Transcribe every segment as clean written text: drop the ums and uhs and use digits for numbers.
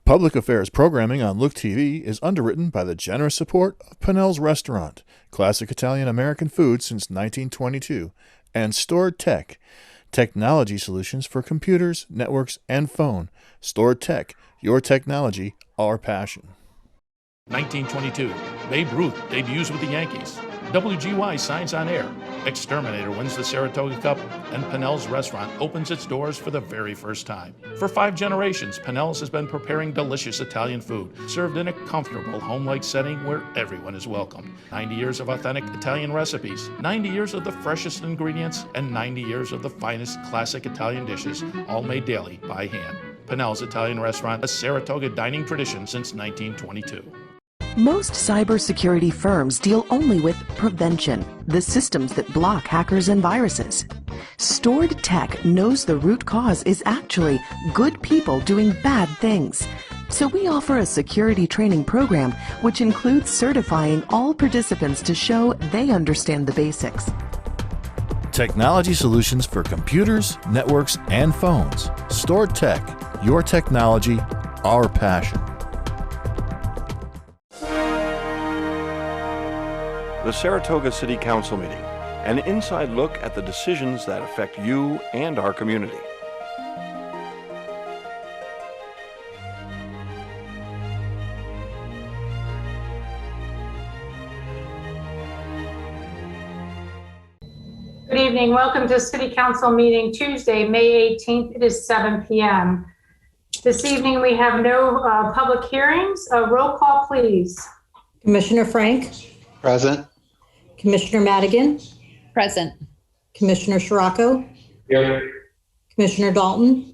Public affairs programming on Look TV is underwritten by the generous support of Pinnell's Restaurant, classic Italian American food since 1922, and Stored Tech, technology solutions for computers, networks, and phone. Stored Tech, your technology, our passion. 1922, Babe Ruth debuts with the Yankees. WGY signs on air. Exterminator wins the Saratoga Cup, and Pinnell's Restaurant opens its doors for the very first time. For 5 generations, Pinnell's has been preparing delicious Italian food, served in a comfortable, home-like setting where everyone is welcomed. 90 years of authentic Italian recipes, 90 years of the freshest ingredients, and 90 years of the finest classic Italian dishes, all made daily by hand. Pinnell's Italian Restaurant, a Saratoga dining tradition since 1922. Most cybersecurity firms deal only with prevention, the systems that block hackers and viruses. Stored Tech knows the root cause is actually good people doing bad things. So we offer a security training program which includes certifying all participants to show they understand the basics. Technology solutions for computers, networks, and phones. Stored Tech, your technology, our passion. The Saratoga City Council meeting, an inside look at the decisions that affect you and our community. Good evening. Welcome to City Council meeting Tuesday, May 18th. It is 7 p.m. This evening we have no public hearings. Roll call, please. Commissioner Frank? Present. Commissioner Madigan? Present. Commissioner Scirocco? Here. Commissioner Dalton?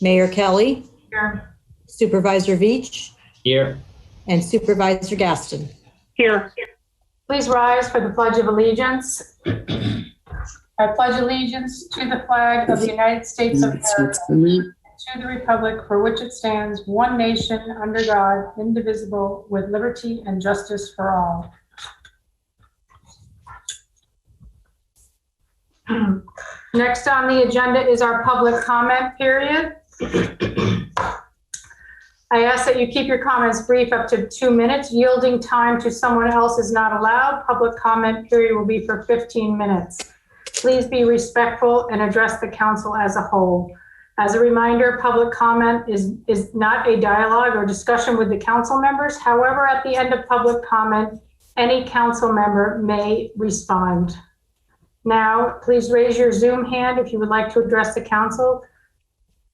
Mayor Kelly? Here. Supervisor Veach? Here. And Supervisor Gaston? Here. Please rise for the Pledge of Allegiance. I pledge allegiance to the flag of the United States of America, and to the republic for which it stands, one nation, under God, indivisible, with liberty and justice for all. Next on the agenda is our public comment period. I ask that you keep your comments brief, up to 2 minutes. Yielding time to someone else is not allowed. Public comment period will be for 15 minutes. Please be respectful and address the council as a whole. As a reminder, public comment is not a dialogue or discussion with the council members. However, at the end of public comment, any council member may respond. Now, please raise your Zoom hand if you would like to address the council.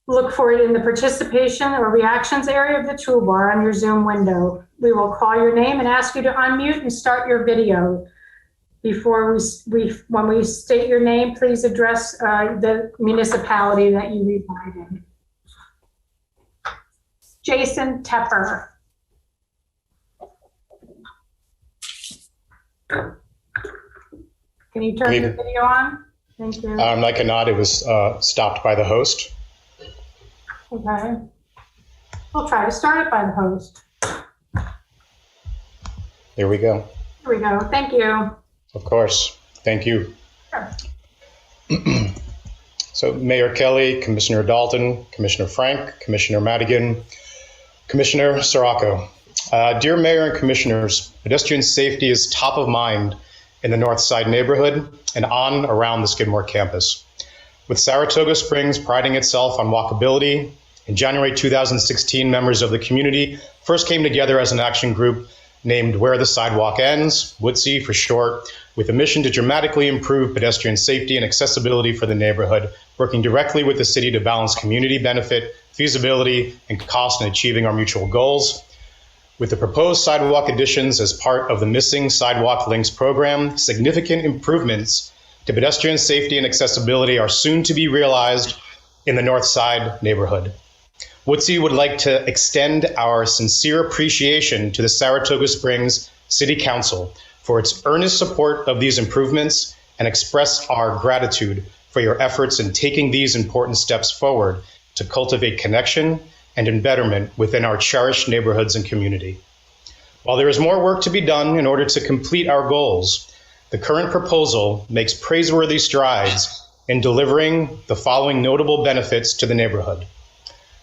Look for it in the participation or reactions area of the toolbar on your Zoom window. We will call your name and ask you to unmute and start your video. Before when we state your name, please address the municipality that you reside in. Jason Tepper. Can you turn the video on? Thank you. Like a nod, it was stopped by the host. Okay. We'll try to start it by the host. There we go. Here we go. Thank you. Of course. Thank you. Sure. So Mayor Kelly, Commissioner Dalton, Commissioner Frank, Commissioner Madigan, Commissioner Scirocco. Dear Mayor and Commissioners, pedestrian safety is top of mind in the North Side neighborhood and on around the Skidmore campus. With Saratoga Springs priding itself on walkability, in January 2016, members of the community first came together as an action group named Where the Sidewalk Ends, WOODSI for short, with a mission to dramatically improve pedestrian safety and accessibility for the neighborhood, working directly with the city to balance community benefit, feasibility, and cost in achieving our mutual goals. With the proposed sidewalk additions as part of the Missing Sidewalk Links program, significant improvements to pedestrian safety and accessibility are soon to be realized in the North Side neighborhood. WOODSI would like to extend our sincere appreciation to the Saratoga Springs City Council for its earnest support of these improvements and express our gratitude for your efforts in taking these important steps forward to cultivate connection and embetterment within our cherished neighborhoods and community. While there is more work to be done in order to complete our goals, the current proposal makes praiseworthy strides in delivering the following notable benefits to the neighborhood.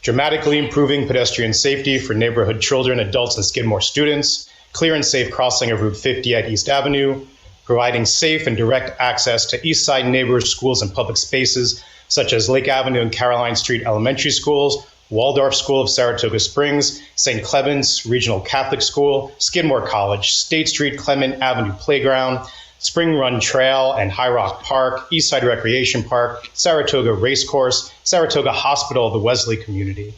dramatically improving pedestrian safety for neighborhood children, adults, and Skidmore students, clear and safe crossing of Route 50 at East Avenue, providing safe and direct access to East Side neighbors, schools, and public spaces such as Lake Avenue and Caroline Street Elementary Schools, Waldorf School of Saratoga Springs, St. Clements Regional Catholic School, Skidmore College, State Street Clement Avenue Playground, Spring Run Trail and High Rock Park, Eastside Recreation Park, Saratoga Racecourse, Saratoga Hospital, the Wesley community,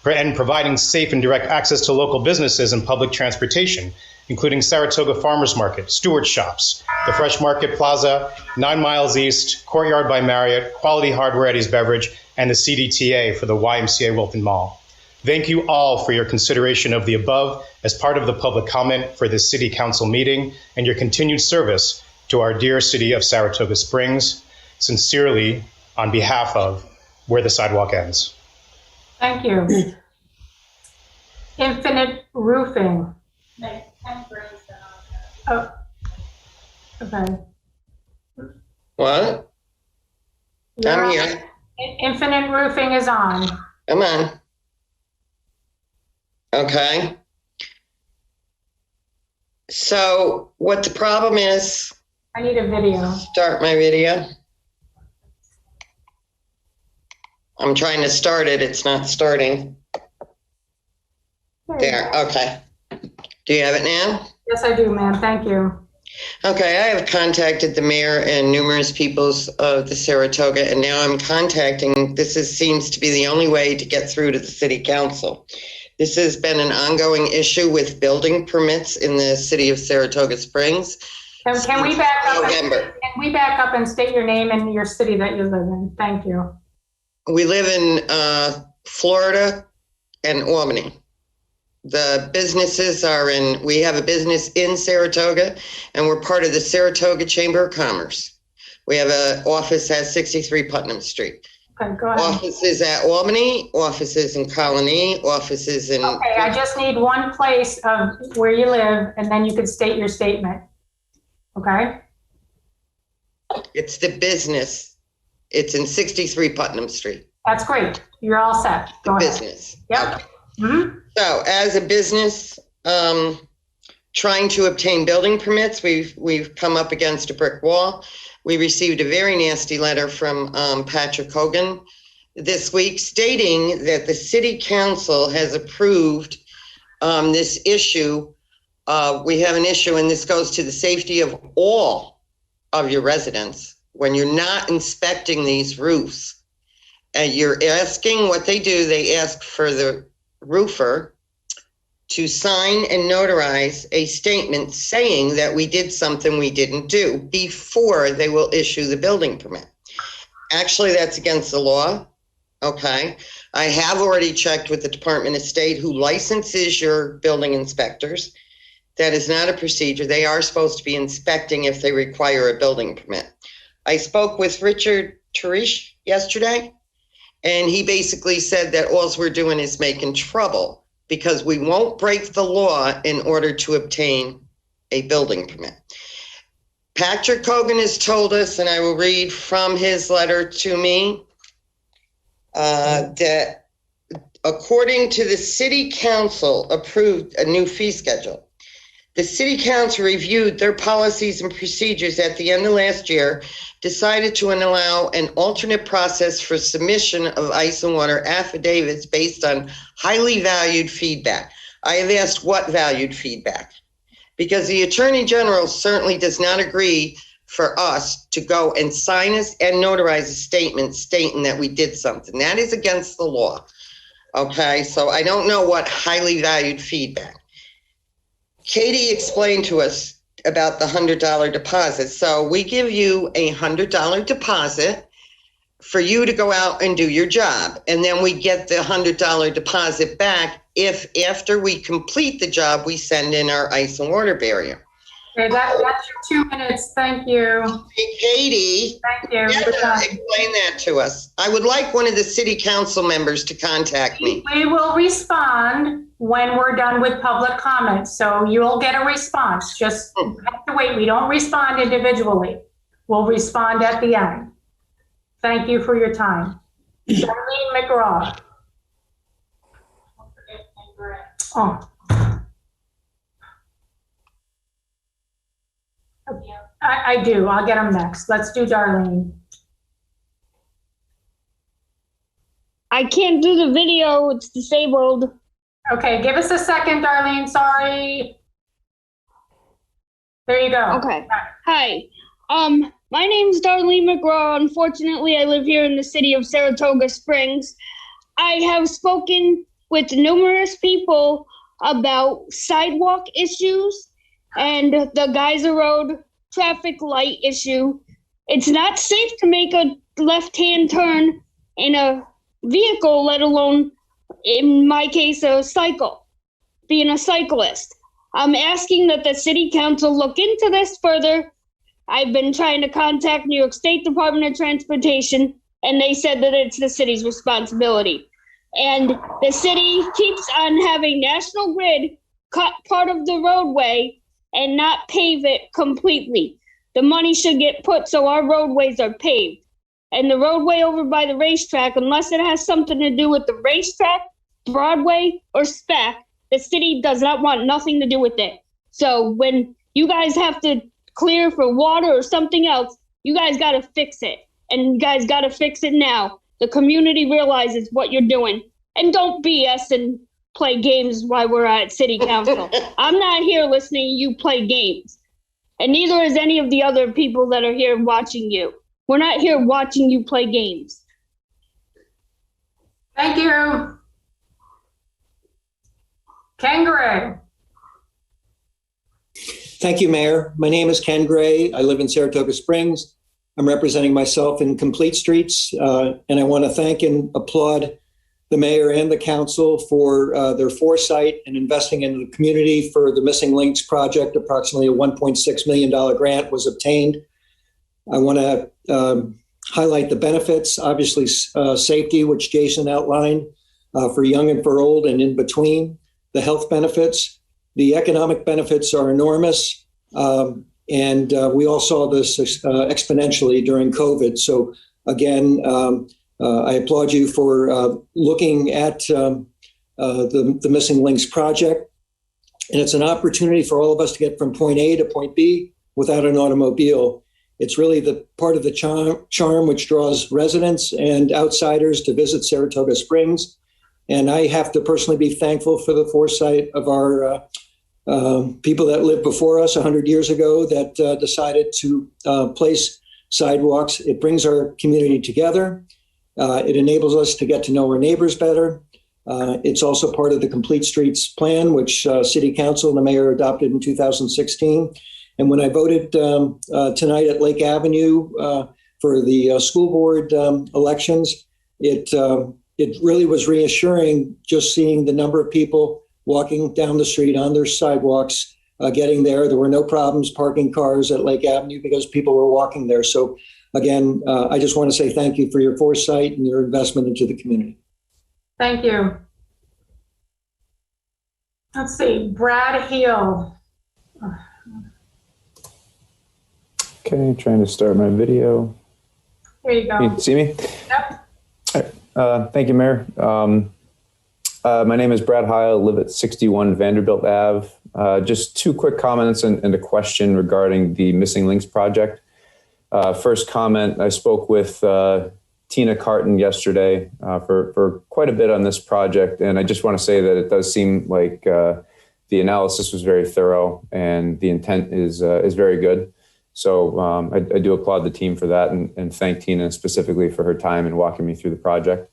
and providing safe and direct access to local businesses and public transportation, including Saratoga Farmers Market, Stewart Shops, the Fresh Market Plaza, 9 Miles East, Courtyard by Marriott, Quality Hardware Eddie's Beverage, and the CDTA for the YMCA Wilton Mall. Thank you all for your consideration of the above as part of the public comment for this City Council meeting and your continued service to our dear city of Saratoga Springs. Sincerely, on behalf of Where the Sidewalk Ends. Thank you. Infinite Roofing. Oh, okay. What? I'm here. Infinite Roofing is on. Come on. Okay. So what the problem is, I need a video. start my video. I'm trying to start it. It's not starting. There. Okay. Do you have it now? Yes, I do, ma'am. Thank you. Okay, I have contacted the mayor and numerous peoples of the Saratoga, and now I'm contacting, seems to be the only way to get through to the city council. This has been an ongoing issue with building permits in the city of Saratoga Springs. Can we back up? November. Can we back up and state your name and your city that you live in? Thank you. We live in Florida and Albany. The businesses we have a business in Saratoga, and we're part of the Saratoga Chamber of Commerce. We have an office at 63 Putnam Street. Okay, go ahead. Offices at Albany, offices in Colony, offices in... Okay, I just need one place of where you live, and then you can state your statement. Okay? It's the business. It's in 63 Putnam Street. That's great. You're all set. Go ahead. Business. Yep. Okay. Mm-hmm. So as a business, trying to obtain building permits, we've come up against a brick wall. We received a very nasty letter from Patrick Hogan this week stating that the city council has approved this issue. We have an issue, and this goes to the safety of all of your residents. When you're not inspecting these roofs, and you're asking what they do, they ask for the roofer to sign and notarize a statement saying that we did something we didn't do before they will issue the building permit. Actually, that's against the law. Okay. I have already checked with the Department of State, who licenses your building inspectors. That is not a procedure. They are supposed to be inspecting if they require a building permit. I spoke with Richard Tarish yesterday, and he basically said that all we're doing is making trouble because we won't break the law in order to obtain a building permit. Patrick Hogan has told us, and I will read from his letter to me, that according to the city council approved a new fee schedule. The city council reviewed their policies and procedures at the end of last year, decided to allow an alternate process for submission of ice and water affidavits based on highly valued feedback. I have asked what valued feedback, because the Attorney General certainly does not agree for us to go and sign us and notarize a statement stating that we did something. That is against the law. Okay, so I don't know what highly valued feedback. Katie explained to us about the $100 deposit. So we give you a $100 deposit for you to go out and do your job. And then we get the $100 deposit back if after we complete the job, we send in our ice and water barrier. Okay, that's your 2 minutes. Thank you. Hey, Katie. Thank you. Explain that to us. I would like one of the city council members to contact me. We will respond when we're done with public comments. So you'll get a response. Just have to wait. We don't respond individually. We'll respond at the end. Thank you for your time. Charlene McGraw. Oh. I do. I'll get them next. Let's do Darlene. I can't do the video. It's disabled. Okay, give us a second, Darlene. Sorry. There you go. Okay. Hi. My name's Darlene McGraw. Unfortunately, I live here in the city of Saratoga Springs. I have spoken with numerous people about sidewalk issues and the Geyser Road traffic light issue. It's not safe to make a left-hand turn in a vehicle, let alone, in my case, a cycle, being a cyclist. I'm asking that the city council look into this further. I've been trying to contact New York State Department of Transportation, and they said that it's the city's responsibility. And the city keeps on having National Grid cut part of the roadway and not pave it completely. The money should get put so our roadways are paved. And the roadway over by the racetrack, unless it has something to do with the racetrack, Broadway, or SPAC, the city does not want nothing to do with it. So when you guys have to clear for water or something else, you guys got to fix it. And you guys got to fix it now. The community realizes what you're doing. And don't BS and play games while we're at city council. I'm not here listening to you play games. And neither is any of the other people that are here watching you. We're not here watching you play games. Thank you. Ken Gray. Thank you, Mayor. My name is Ken Gray. I live in Saratoga Springs. I'm representing myself in Complete Streets, and I want to thank and applaud the mayor and the council for their foresight in investing in the community for the Missing Links project. Approximately a $1.6 million grant was obtained. I want to highlight the benefits, obviously safety, which Jason outlined, for young and for old and in between, the health benefits. The economic benefits are enormous, and we all saw this exponentially during COVID. So again, I applaud you for looking at the Missing Links project. And it's an opportunity for all of us to get from point A to point B without an automobile. It's really the part of the charm which draws residents and outsiders to visit Saratoga Springs. And I have to personally be thankful for the foresight of our people that lived before us 100 years ago that decided to place sidewalks. It brings our community together. It enables us to get to know our neighbors better. It's also part of the Complete Streets plan, which City Council and the mayor adopted in 2016. And when I voted tonight at Lake Avenue for the school board elections, it really was reassuring just seeing the number of people walking down the street on their sidewalks, getting there. There were no problems parking cars at Lake Avenue because people were walking there. So again, I just want to say thank you for your foresight and your investment into the community. Thank you. Let's see, Brad Heel. Okay, trying to start my video. Here you go. Can you see me? Yep. All right. Thank you, Mayor. My name is Brad Heil. I live at 61 Vanderbilt Ave. Just two quick comments and a question regarding the Missing Links project. First comment, I spoke with Tina Carton yesterday for quite a bit on this project, and I just want to say that it does seem like the analysis was very thorough and the intent is very good. So I do applaud the team for that and thank Tina specifically for her time in walking me through the project.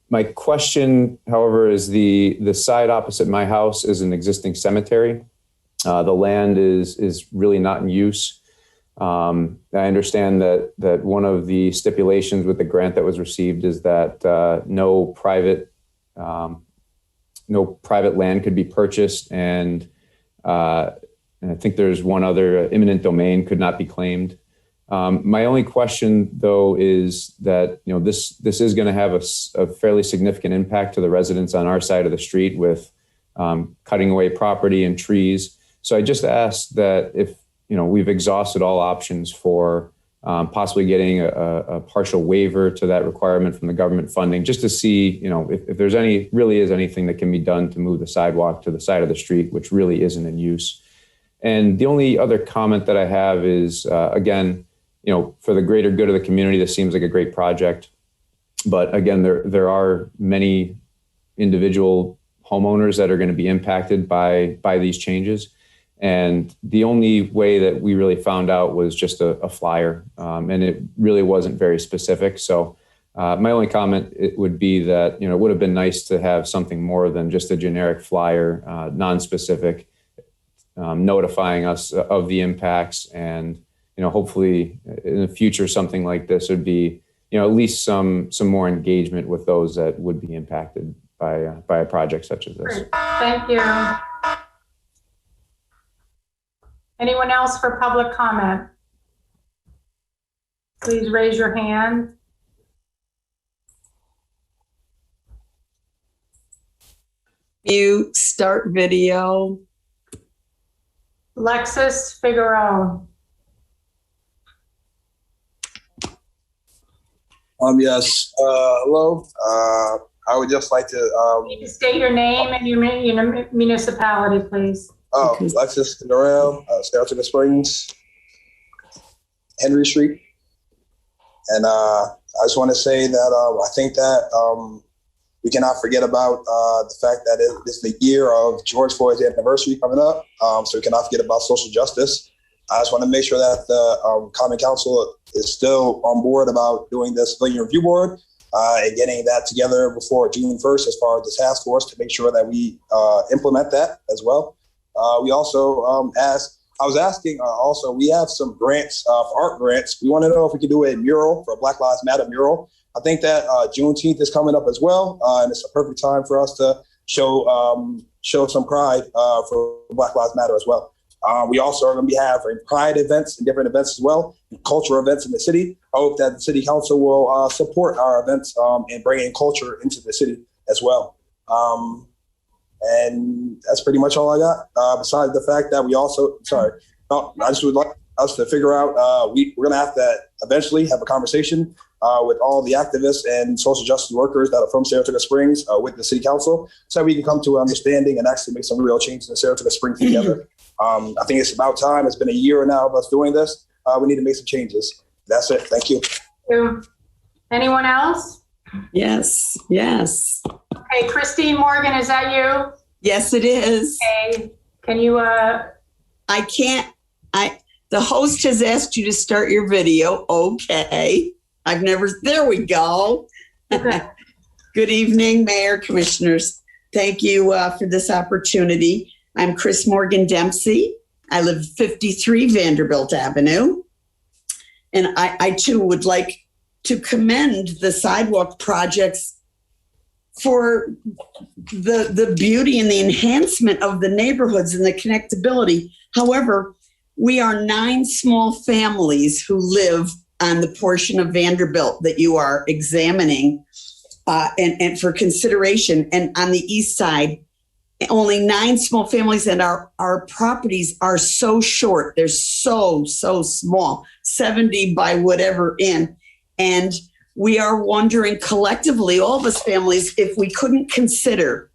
My question, however, is the side opposite my house is an existing cemetery. The land is really not in use. I understand that one of the stipulations with the grant that was received is that no private land could be purchased, and I think there's one other eminent domain could not be claimed. My only question, though, is that this is going to have a fairly significant impact to the residents on our side of the street with cutting away property and trees. So I just asked that if we've exhausted all options for possibly getting a partial waiver to that requirement from the government funding, just to see, if there's really is anything that can be done to move the sidewalk to the side of the street, which really isn't in use. And the only other comment that I have is, again, for the greater good of the community, this seems like a great project. But again, there are many individual homeowners that are going to be impacted by these changes. And the only way that we really found out was just a flyer, and it really wasn't very specific. So my only comment would be that, it would have been nice to have something more than just a generic flyer, non-specific, notifying us of the impacts. And, hopefully in the future, something like this would be, at least some more engagement with those that would be impacted by a project such as this. Great. Thank you. Anyone else for public comment? Please raise your hand. You start video. Alexis Figueroa. Yes. Hello. I would just like to. You can state your name and your municipality, please. Alexis Figueroa, Saratoga Springs, Henry Street. And I just want to say that I think that we cannot forget about the fact that it is the year of George Floyd's anniversary coming up. So we cannot forget about social justice. I just want to make sure that the Common Council is still on board about doing this civilian review board and getting that together before June 1st as far as the task force to make sure that we implement that as well. We also I was asking also, we have some grants for art grants. We want to know if we could do a mural for a Black Lives Matter mural. I think that Juneteenth is coming up as well, and it's a perfect time for us to show some pride for Black Lives Matter as well. We also are going to be having pride events and different events as well, and cultural events in the city. I hope that the city council will support our events and bringing culture into the city as well. And that's pretty much all I got. Besides the fact that we also, I just would like us to figure out, we're going to have to eventually have a conversation with all the activists and social justice workers that are from Saratoga Springs with the city council, so we can come to an understanding and actually make some real changes in Saratoga Springs together. I think it's about time. It's been a year now of us doing this. We need to make some changes. That's it. Thank you. Thank you. Anyone else? Yes. Okay, Christine Morgan, is that you? Yes, it is. Okay. Can you? I can't. The host has asked you to start your video. Okay. There we go. Okay. Good evening, Mayor, Commissioners. Thank you for this opportunity. I'm Chris Morgan Dempsey. I live 53 Vanderbilt Avenue. And I too would like to commend the sidewalk projects for the beauty and the enhancement of the neighborhoods and the connectability. However, we are 9 small families who live on the portion of Vanderbilt that you are examining and for consideration. And on the east side, only 9 small families, and our properties are so short. They're so small, 70 by whatever in. And we are wondering collectively, all of us families, if we couldn't consider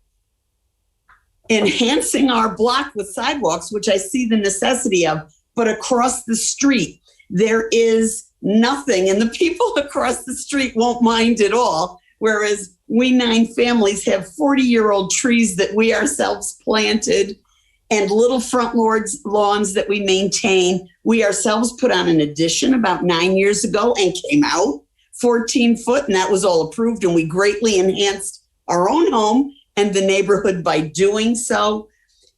enhancing our block with sidewalks, which I see the necessity of, but across the street, there is nothing. And the people across the street won't mind at all. Whereas we 9 families have 40-year-old trees that we ourselves planted and little front lawns that we maintain. We ourselves put on an addition about 9 years ago and came out 14 foot, and that was all approved. And we greatly enhanced our own home and the neighborhood by doing so.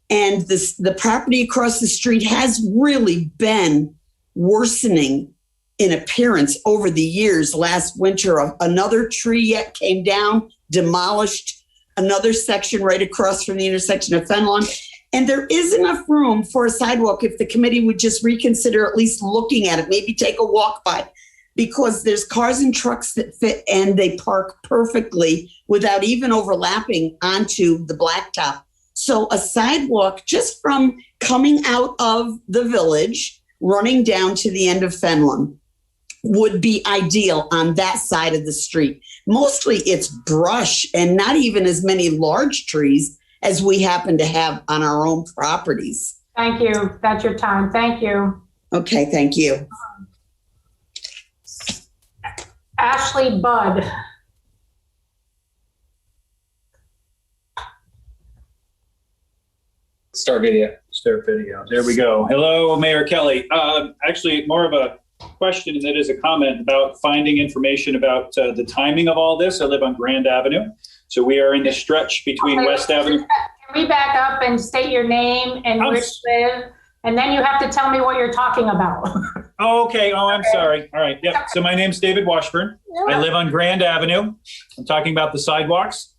And the property across the street has really been worsening in appearance over the years. Last winter, another tree yet came down, demolished another section right across from the intersection of Fenelon. And there is enough room for a sidewalk if the committee would just reconsider at least looking at it, maybe take a walk by, because there's cars and trucks that fit and they park perfectly without even overlapping onto the blacktop. So a sidewalk just from coming out of the village, running down to the end of Fenelon, would be ideal on that side of the street. Mostly it's brush and not even as many large trees as we happen to have on our own properties. Thank you. That's your time. Thank you. Okay, thank you. Ashley Budd. Start video. There we go. Hello, Mayor Kelly. Actually, more of a question than it is a comment about finding information about the timing of all this. I live on Grand Avenue. So we are in the stretch between West Avenue. Can we back up and state your name and where you live? And then you have to tell me what you're talking about. Oh, okay. Oh, I'm sorry. All right. Yep. So my name's David Washburn. I live on Grand Avenue. I'm talking about the sidewalks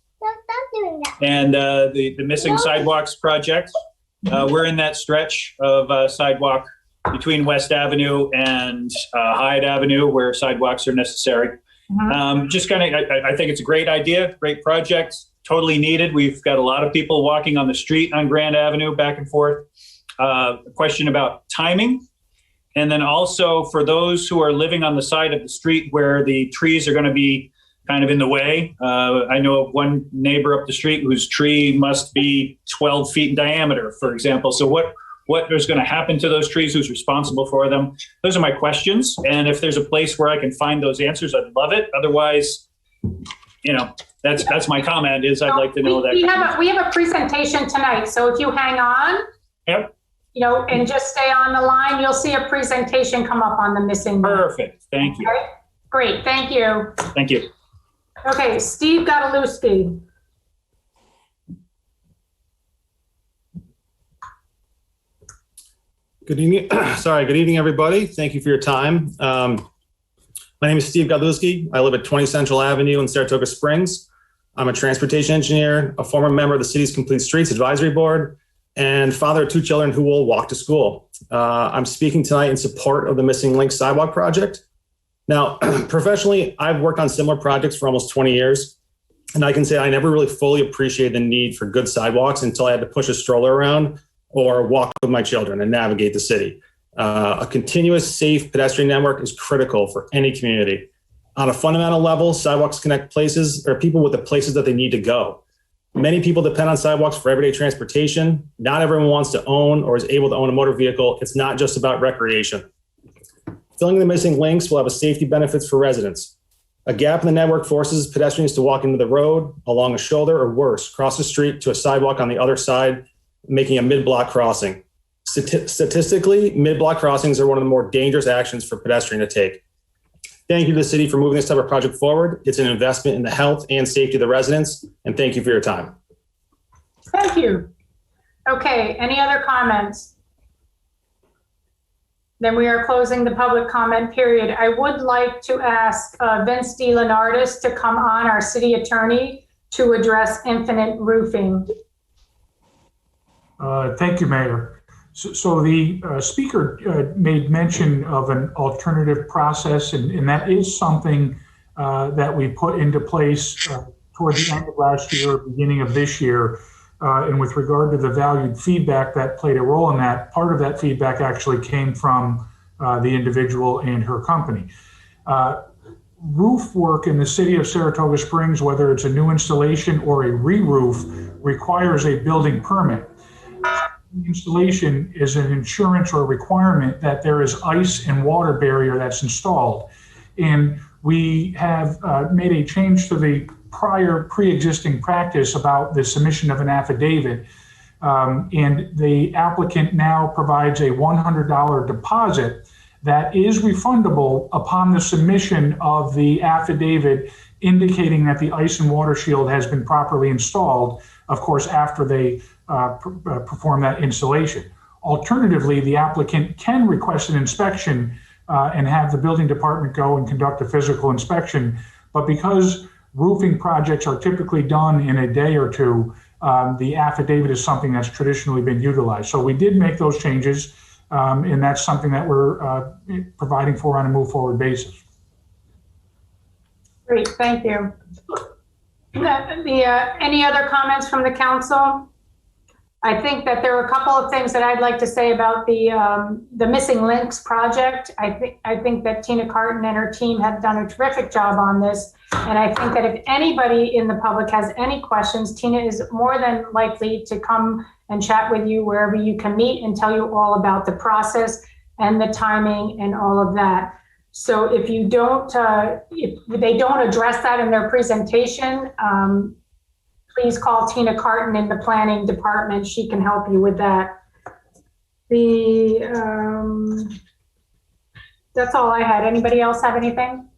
and the missing sidewalks project. We're in that stretch of sidewalk between West Avenue and Hyde Avenue where sidewalks are necessary. Just kind of, I think it's a great idea, great project, totally needed. We've got a lot of people walking on the street on Grand Avenue back and forth. A question about timing. And then also for those who are living on the side of the street where the trees are going to be kind of in the way. I know of one neighbor up the street whose tree must be 12 feet in diameter, for example. So what is going to happen to those trees? Who's responsible for them? Those are my questions. And if there's a place where I can find those answers, I'd love it. Otherwise, that's my comment is I'd like to know that. We have a presentation tonight. So if you hang on, yep. And just stay on the line, you'll see a presentation come up on the missing. Perfect. Thank you. Okay? Great. Thank you. Thank you. Okay, Steve Godalewski. Good evening. Good evening, everybody. Thank you for your time. My name is Steve Godalewski. I live at 20 Central Avenue in Saratoga Springs. I'm a transportation engineer, a former member of the city's Complete Streets Advisory Board, and father of 2 children who will walk to school. I'm speaking tonight in support of the Missing Link Sidewalk Project. Now, professionally, I've worked on similar projects for almost 20 years, and I can say I never really fully appreciated the need for good sidewalks until I had to push a stroller around or walk with my children and navigate the city. A continuous, safe pedestrian network is critical for any community. On a fundamental level, sidewalks connect places or people with the places that they need to go. Many people depend on sidewalks for everyday transportation. Not everyone wants to own or is able to own a motor vehicle. It's not just about recreation. Filling the missing links will have a safety benefits for residents. A gap in the network forces pedestrians to walk into the road, along a shoulder, or worse, cross the street to a sidewalk on the other side, making a mid-block crossing. Statistically, mid-block crossings are one of the more dangerous actions for pedestrian to take. Thank you to the city for moving this type of project forward. It's an investment in the health and safety of the residents, and thank you for your time. Thank you. Okay, any other comments? Then we are closing the public comment period. I would like to ask Vince DeLeonardis to come on, our city attorney, to address Infinite Roofing. Thank you, Mayor. So the speaker made mention of an alternative process, and that is something that we put into place toward the end of last year, beginning of this year. And with regard to the valued feedback that played a role in that, part of that feedback actually came from the individual and her company. Roof work in the city of Saratoga Springs, whether it's a new installation or a re-roof, requires a building permit. Installation is an insurance or requirement that there is ice and water barrier that's installed. And we have made a change to the prior pre-existing practice about the submission of an affidavit. And the applicant now provides a $100 deposit that is refundable upon the submission of the affidavit indicating that the ice and water shield has been properly installed, of course, after they perform that installation. Alternatively, the applicant can request an inspection and have the building department go and conduct a physical inspection. But because roofing projects are typically done in a day or two, the affidavit is something that's traditionally been utilized. So we did make those changes, and that's something that we're providing for on a move forward basis. Great, thank you. Any other comments from the council? I think that there are a couple of things that I'd like to say about the Missing Links project. I think that Tina Carton and her team have done a terrific job on this. And I think that if anybody in the public has any questions, Tina is more than likely to come and chat with you wherever you can meet and tell you all about the process and the timing and all of that. So if you don't, if they don't address that in their presentation, please call Tina Carton in the planning department. She can help you with that. That's all I had. Anybody else have anything?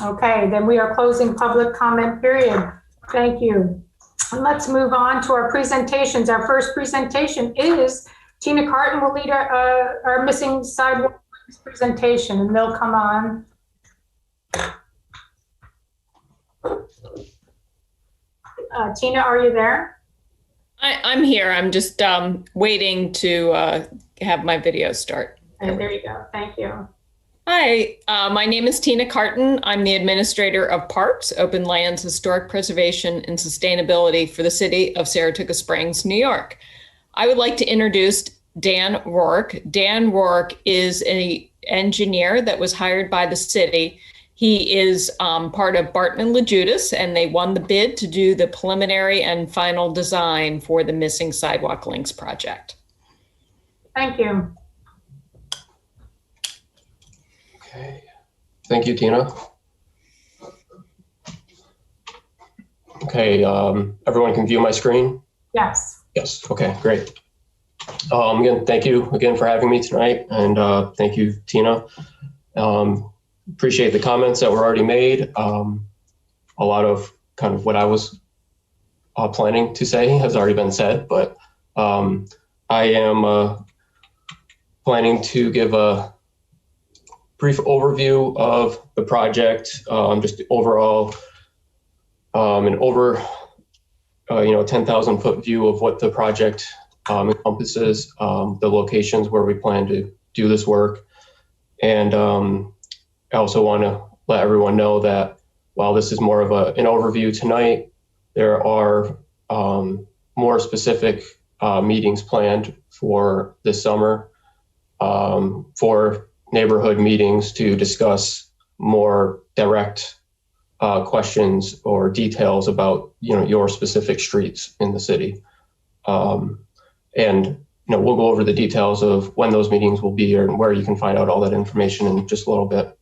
Okay, then we are closing public comment period. Thank you. And let's move on to our presentations. Our first presentation is Tina Carton will lead our missing sidewalk presentation, and they'll come on. Tina, are you there? I'm here. I'm just waiting to have my video start. Okay, there you go. Thank you. Hi, my name is Tina Carton. I'm the administrator of Parks, Open Lands, Historic Preservation, and Sustainability for the city of Saratoga Springs, New York. I would like to introduce Dan Rourke. Dan Rourke is an engineer that was hired by the city. He is part of Bartman LaJudas, and they won the bid to do the preliminary and final design for the Missing Sidewalk Links project. Thank you. Okay, thank you, Tina. Okay, everyone can view my screen? Yes. Yes, okay, great. Again, thank you again for having me tonight, and thank you, Tina. Appreciate the comments that were already made. A lot of kind of what I was planning to say has already been said, but I am planning to give a brief overview of the project, just overall, an over 10,000 foot view of what the project encompasses, the locations where we plan to do this work. And I also want to let everyone know that while this is more of an overview tonight, there are more specific meetings planned for this summer for neighborhood meetings to discuss more direct questions or details about your specific streets in the city. And we'll go over the details of when those meetings will be and where you can find out all that information in just a little bit.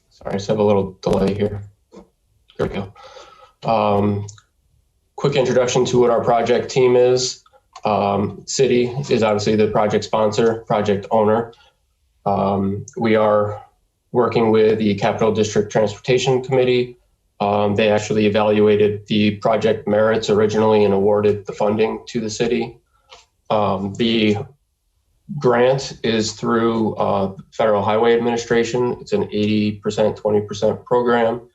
Sorry, I just have a little delay here. There we go. Quick introduction to what our project team is. City is obviously the project sponsor, project owner. We are working with the Capital District Transportation Committee. They actually evaluated the project merits originally and awarded the funding to the city. The grant is through Federal Highway Administration. It's an 80%, 20% program.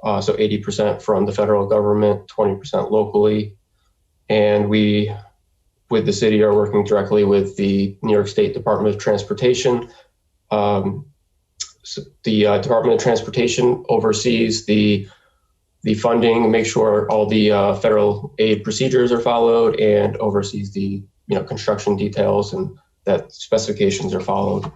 So 80% from the federal government, 20% locally. And we, with the city, are working directly with the New York State Department of Transportation. So the Department of Transportation oversees the funding, make sure all the federal aid procedures are followed, and oversees the construction details and that specifications are followed.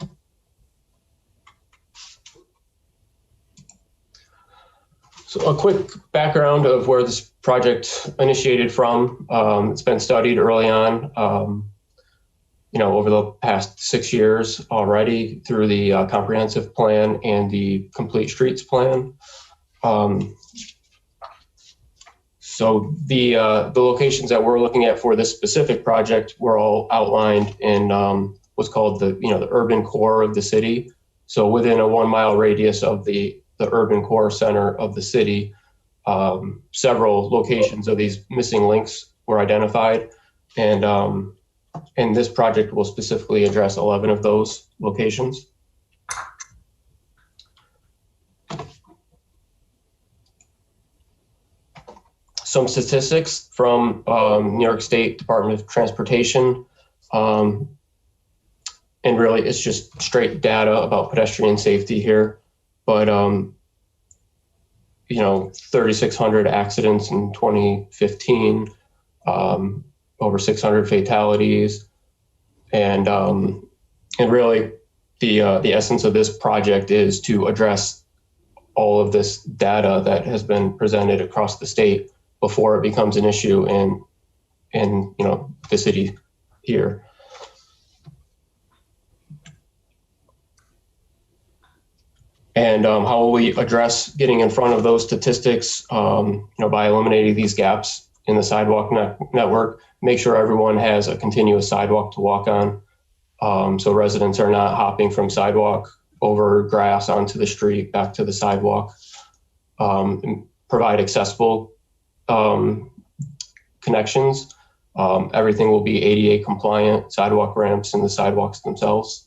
So a quick background of where this project initiated from. It's been studied early on, over the past 6 years already through the comprehensive plan and the complete streets plan. So the locations that we're looking at for this specific project were all outlined in what's called the urban core of the city. So within a 1 mile radius of the urban core center of the city, several locations of these missing links were identified, and this project will specifically address 11 of those locations. Some statistics from New York State Department of Transportation. and really it's just straight data about pedestrian safety here. But, 3,600 accidents in 2015, over 600 fatalities. And really the essence of this project is to address all of this data that has been presented across the state before it becomes an issue in the city here. And how will we address getting in front of those statistics? By eliminating these gaps in the sidewalk network, make sure everyone has a continuous sidewalk to walk on, so residents are not hopping from sidewalk over grass onto the street back to the sidewalk. Provide accessible connections. Everything will be ADA compliant, sidewalk ramps and the sidewalks themselves.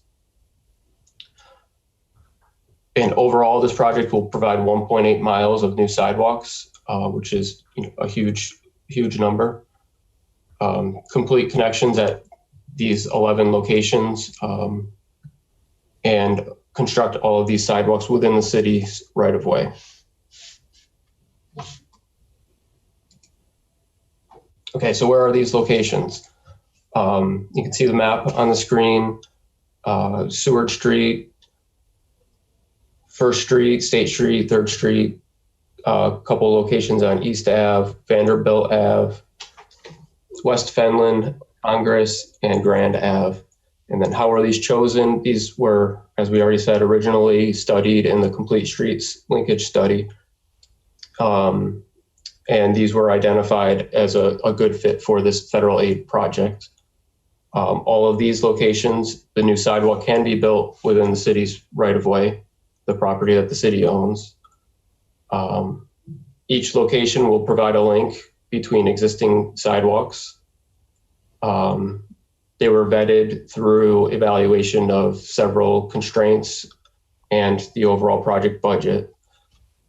And overall, this project will provide 1.8 miles of new sidewalks, which is a huge number. Complete connections at these 11 locations, and construct all of these sidewalks within the city's right of way. Okay, so where are these locations? You can see the map on the screen. Seward Street, First Street, State Street, Third Street, a couple locations on East Ave, Vanderbilt Ave, West Fenland, Congress, and Grand Ave. And then how were these chosen? These were, as we already said, originally studied in the Complete Streets linkage study. And these were identified as a good fit for this federal aid project. All of these locations, the new sidewalk can be built within the city's right of way, the property that the city owns. Each location will provide a link between existing sidewalks. They were vetted through evaluation of several constraints and the overall project budget.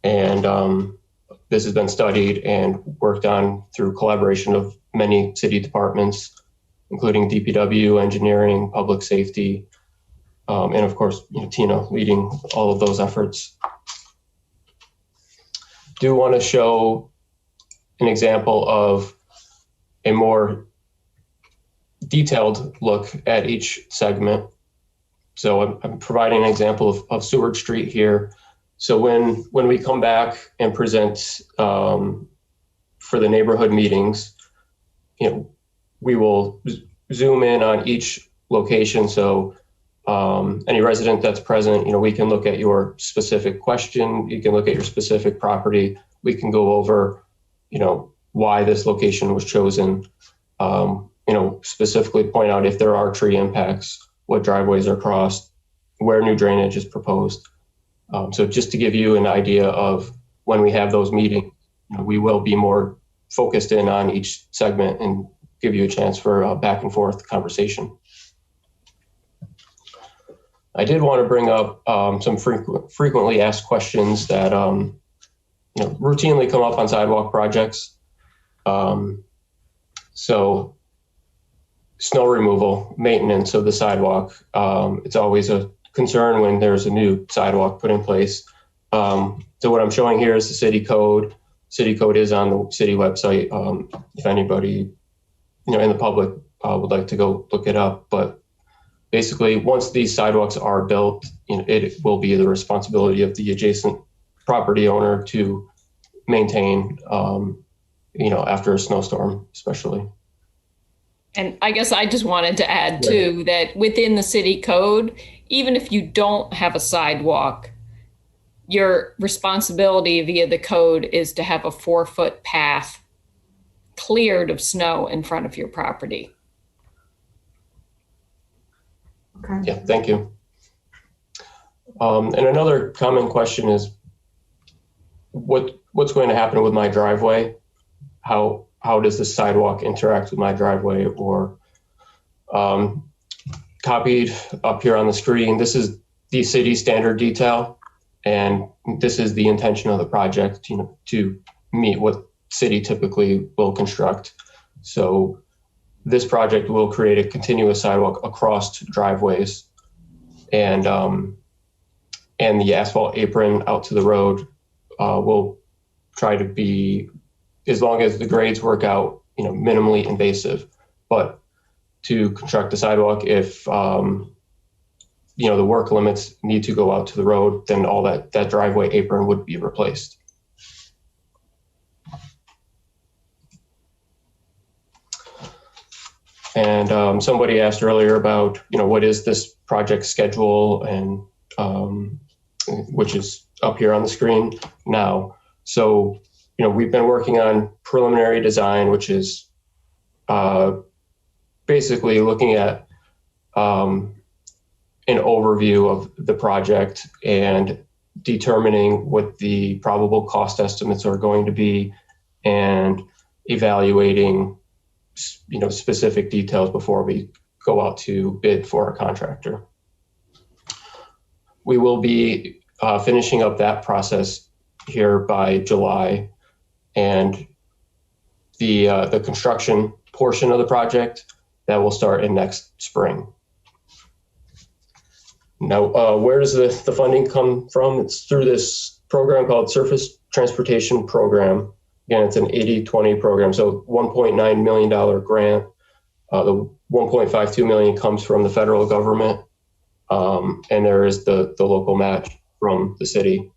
And this has been studied and worked on through collaboration of many city departments, including DPW, engineering, public safety, and of course, Tina leading all of those efforts. Do want to show an example of a more detailed look at each segment. So I'm providing an example of Seward Street here. So when we come back and present for the neighborhood meetings, we will zoom in on each location. So any resident that's present, we can look at your specific question. You can look at your specific property. We can go over, why this location was chosen. Specifically point out if there are tree impacts, what driveways are crossed, where new drainage is proposed. So just to give you an idea of when we have those meetings, we will be more focused in on each segment and give you a chance for a back and forth conversation. I did want to bring up some frequently asked questions that routinely come up on sidewalk projects. So snow removal, maintenance of the sidewalk. It's always a concern when there's a new sidewalk put in place. So what I'm showing here is the city code. City code is on the city website. If anybody, in the public would like to go look it up, but basically once these sidewalks are built, it will be the responsibility of the adjacent property owner to maintain, after a snowstorm, especially. And I guess I just wanted to add too, that within the city code, even if you don't have a sidewalk, your responsibility via the code is to have a 4-foot path cleared of snow in front of your property. Okay. Yeah, thank you. And another common question is, what's going to happen with my driveway? How does the sidewalk interact with my driveway? Or copied up here on the screen, this is the city standard detail, and this is the intention of the project, to meet what city typically will construct. So this project will create a continuous sidewalk across driveways. and the asphalt apron out to the road will try to be, as long as the grades work out, minimally invasive. But to construct the sidewalk, if the work limits need to go out to the road, then all that driveway apron would be replaced. And somebody asked earlier about, what is this project schedule, and which is up here on the screen now. So, we've been working on preliminary design, which is basically looking at an overview of the project and determining what the probable cost estimates are going to be, and evaluating specific details before we go out to bid for a contractor. We will be finishing up that process here by July, and the construction portion of the project that will start in next spring. Now, where does the funding come from? It's through this program called Surface Transportation Program. Again, it's an 80-20 program, so $1.9 million grant. The $1.52 million comes from the federal government, and there is the local match from the city,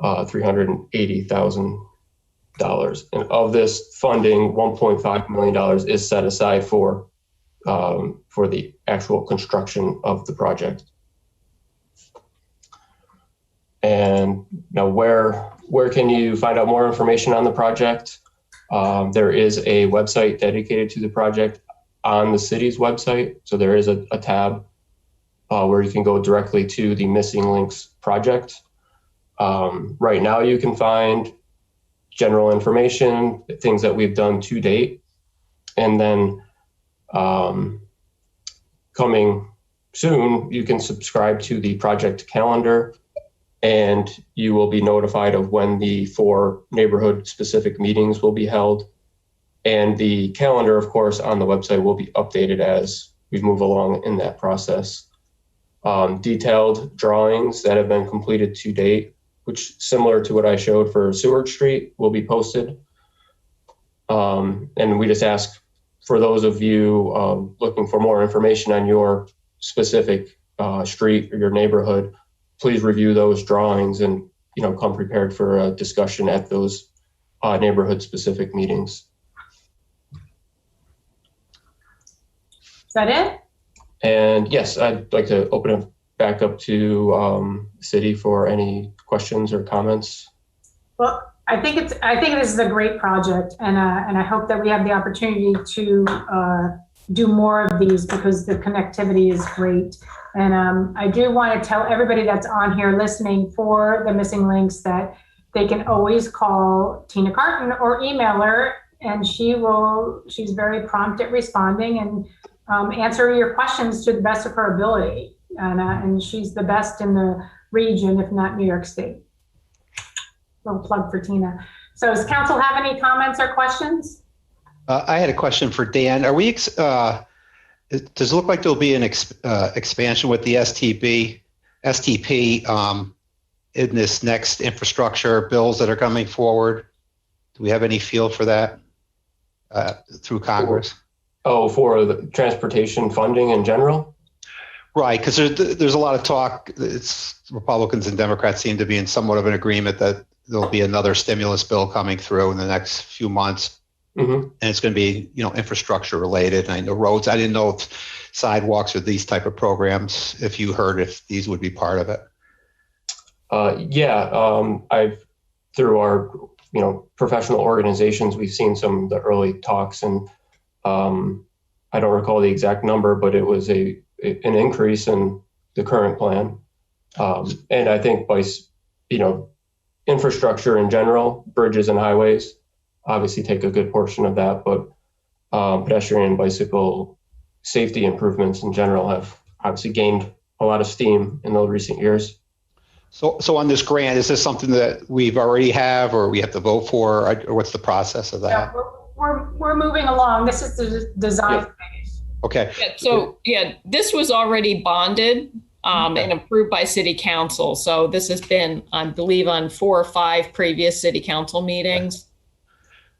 $380,000. And of this funding, $1.5 million is set aside for the actual construction of the project. And now, where can you find out more information on the project? There is a website dedicated to the project on the city's website. So there is a tab where you can go directly to the Missing Links project. Right now, you can find general information, things that we've done to date. And then coming soon, you can subscribe to the project calendar, and you will be notified of when the 4 neighborhood-specific meetings will be held. And the calendar, of course, on the website will be updated as we move along in that process. Detailed drawings that have been completed to date, which, similar to what I showed for Seward Street, will be posted. And we just ask for those of you looking for more information on your specific street or your neighborhood, please review those drawings and come prepared for a discussion at those neighborhood specific meetings. Is that it? And yes, I'd like to open it back up to the city for any questions or comments. Well, I think this is a great project, and I hope that we have the opportunity to do more of these, because the connectivity is great. And I do want to tell everybody that's on here listening for the Missing Links that they can always call Tina Carton or email her, and she's very prompt at responding and answer your questions to the best of her ability. And she's the best in the region, if not New York State. Little plug for Tina. So does council have any comments or questions? I had a question for Dan. Are we, does it look like there'll be an expansion with the STP in this next infrastructure bills that are coming forward? Do we have any feel for that through Congress? Oh, for the transportation funding in general? Right, because there's a lot of talk. It's Republicans and Democrats seem to be in somewhat of an agreement that there'll be another stimulus bill coming through in the next few months. Mm-hmm. And it's going to be, infrastructure related. And I know roads. I didn't know if sidewalks or these type of programs, if you heard if these would be part of it. I've, through our, professional organizations, we've seen some of the early talks, and I don't recall the exact number, but it was an increase in the current plan. And I think by, infrastructure in general, bridges and highways, obviously take a good portion of that, but pedestrian and bicycle safety improvements in general have obviously gained a lot of steam in the recent years. So on this grant, is this something that we've already have, or we have to vote for, or what's the process of that? Yeah, we're moving along. This is the design phase. Okay. This was already bonded and approved by City Council. So this has been, I believe, on 4 or 5 previous City Council meetings.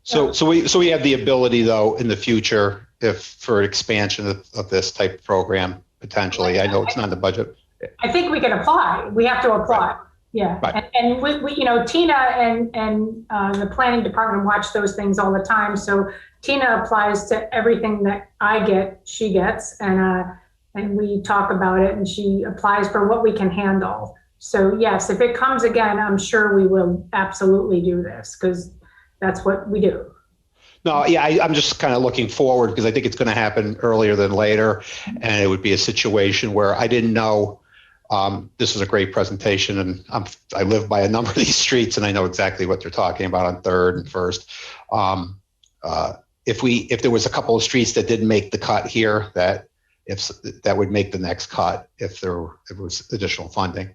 So we have the ability, though, in the future, if for expansion of this type of program, potentially. I know it's not in the budget. I think we can apply. We have to apply. Right. Yeah. Right. And we, you know, Tina and the planning department watch those things all the time. So Tina applies to everything that I get, she gets, and we talk about it, and she applies for what we can handle. So yes, if it comes again, I'm sure we will absolutely do this, because that's what we do. No, yeah, I'm just kind of looking forward, because I think it's going to happen earlier than later, and it would be a situation where I didn't know. This was a great presentation, and I live by a number of these streets, and I know exactly what they're talking about on 3rd and 1st. If there was a couple of streets that didn't make the cut here, that would make the next cut if there was additional funding.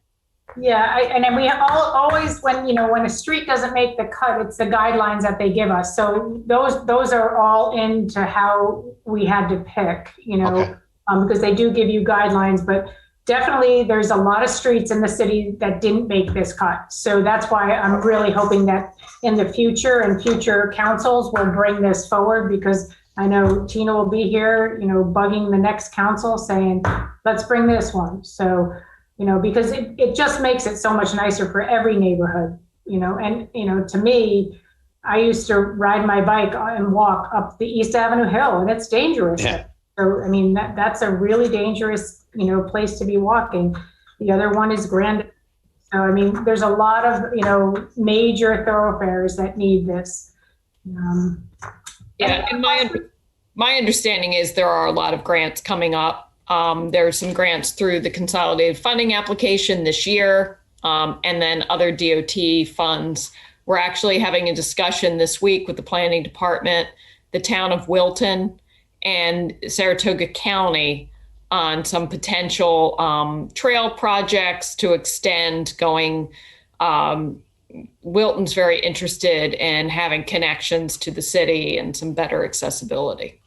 Yeah, and then we always, when a street doesn't make the cut, it's the guidelines that they give us. So those are all into how we had to pick, because they do give you guidelines. But definitely, there's a lot of streets in the city that didn't make this cut. So that's why I'm really hoping that in the future and future councils will bring this forward, because I know Tina will be here, bugging the next council saying, let's bring this one. So, because it just makes it so much nicer for every neighborhood, and, to me, I used to ride my bike and walk up the East Avenue Hill, and it's dangerous. Yeah. So, I mean, that's a really dangerous, place to be walking. The other one is Grand. So, I mean, there's a lot of, major thoroughfares that need this. Yeah, and my understanding is there are a lot of grants coming up. There are some grants through the consolidated funding application this year, and then other DOT funds. We're actually having a discussion this week with the planning department, the town of Wilton, and Saratoga County on some potential trail projects to extend going. Wilton's very interested in having connections to the city and some better accessibility.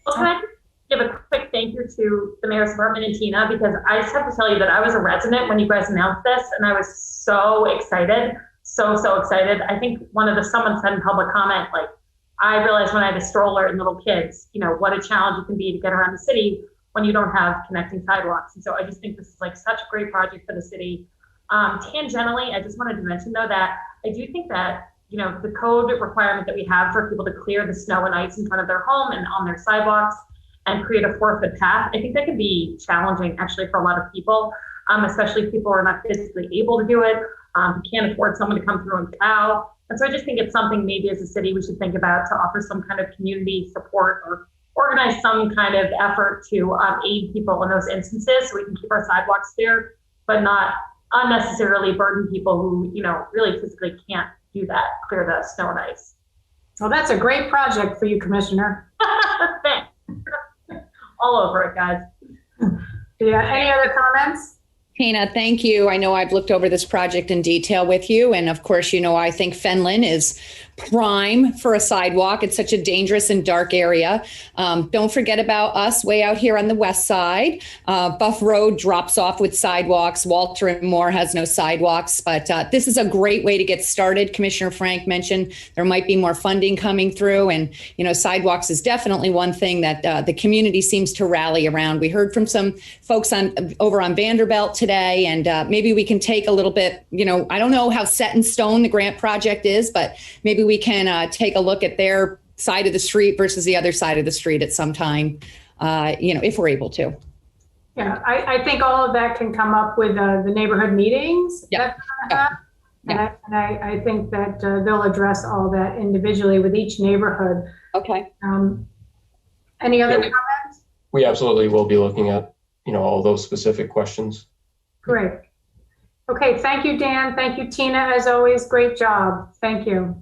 Well, can I just give a quick thank you to the mayor's department and Tina, because I just have to tell you that I was a resident when you guys announced this, and I was so excited, so excited. I think someone said in public comment, like, I realized when I had a stroller and little kids, what a challenge it can be to get around the city when you don't have connecting sidewalks. And so I just think this is like such a great project for the city. Tangentially, I just wanted to mention, though, that I do think that, the code requirement that we have for people to clear the snow and ice in front of their home and on their sidewalks and create a 4-foot path, I think that can be challenging actually for a lot of people, especially people who are not physically able to do it, can't afford someone to come through and plow. And so I just think it's something maybe as a city we should think about to offer some kind of community support or organize some kind of effort to aid people in those instances so we can keep our sidewalks clear, but not unnecessarily burden people who, really physically can't do that, clear the snow and ice. Well, that's a great project for you, Commissioner. Thanks. All over it, guys. Yeah, any other comments? Tina, thank you. I know I've looked over this project in detail with you. And of course, I think Fenlon is prime for a sidewalk. It's such a dangerous and dark area. Don't forget about us way out here on the west side. Buff Road drops off with sidewalks. Walter and Moore has no sidewalks, but this is a great way to get started. Commissioner Frank mentioned there might be more funding coming through, and sidewalks is definitely one thing that the community seems to rally around. We heard from some folks over on Vanderbilt today, and maybe we can take a little bit, I don't know how set in stone the grant project is, but maybe we can take a look at their side of the street versus the other side of the street at some time, if we're able to. Yeah, I think all of that can come up with the neighborhood meetings. Yeah. And I think that they'll address all that individually with each neighborhood. Okay. Any other comments? We absolutely will be looking at, all those specific questions. Great. Okay, thank you, Dan. Thank you, Tina, as always. Great job. Thank you.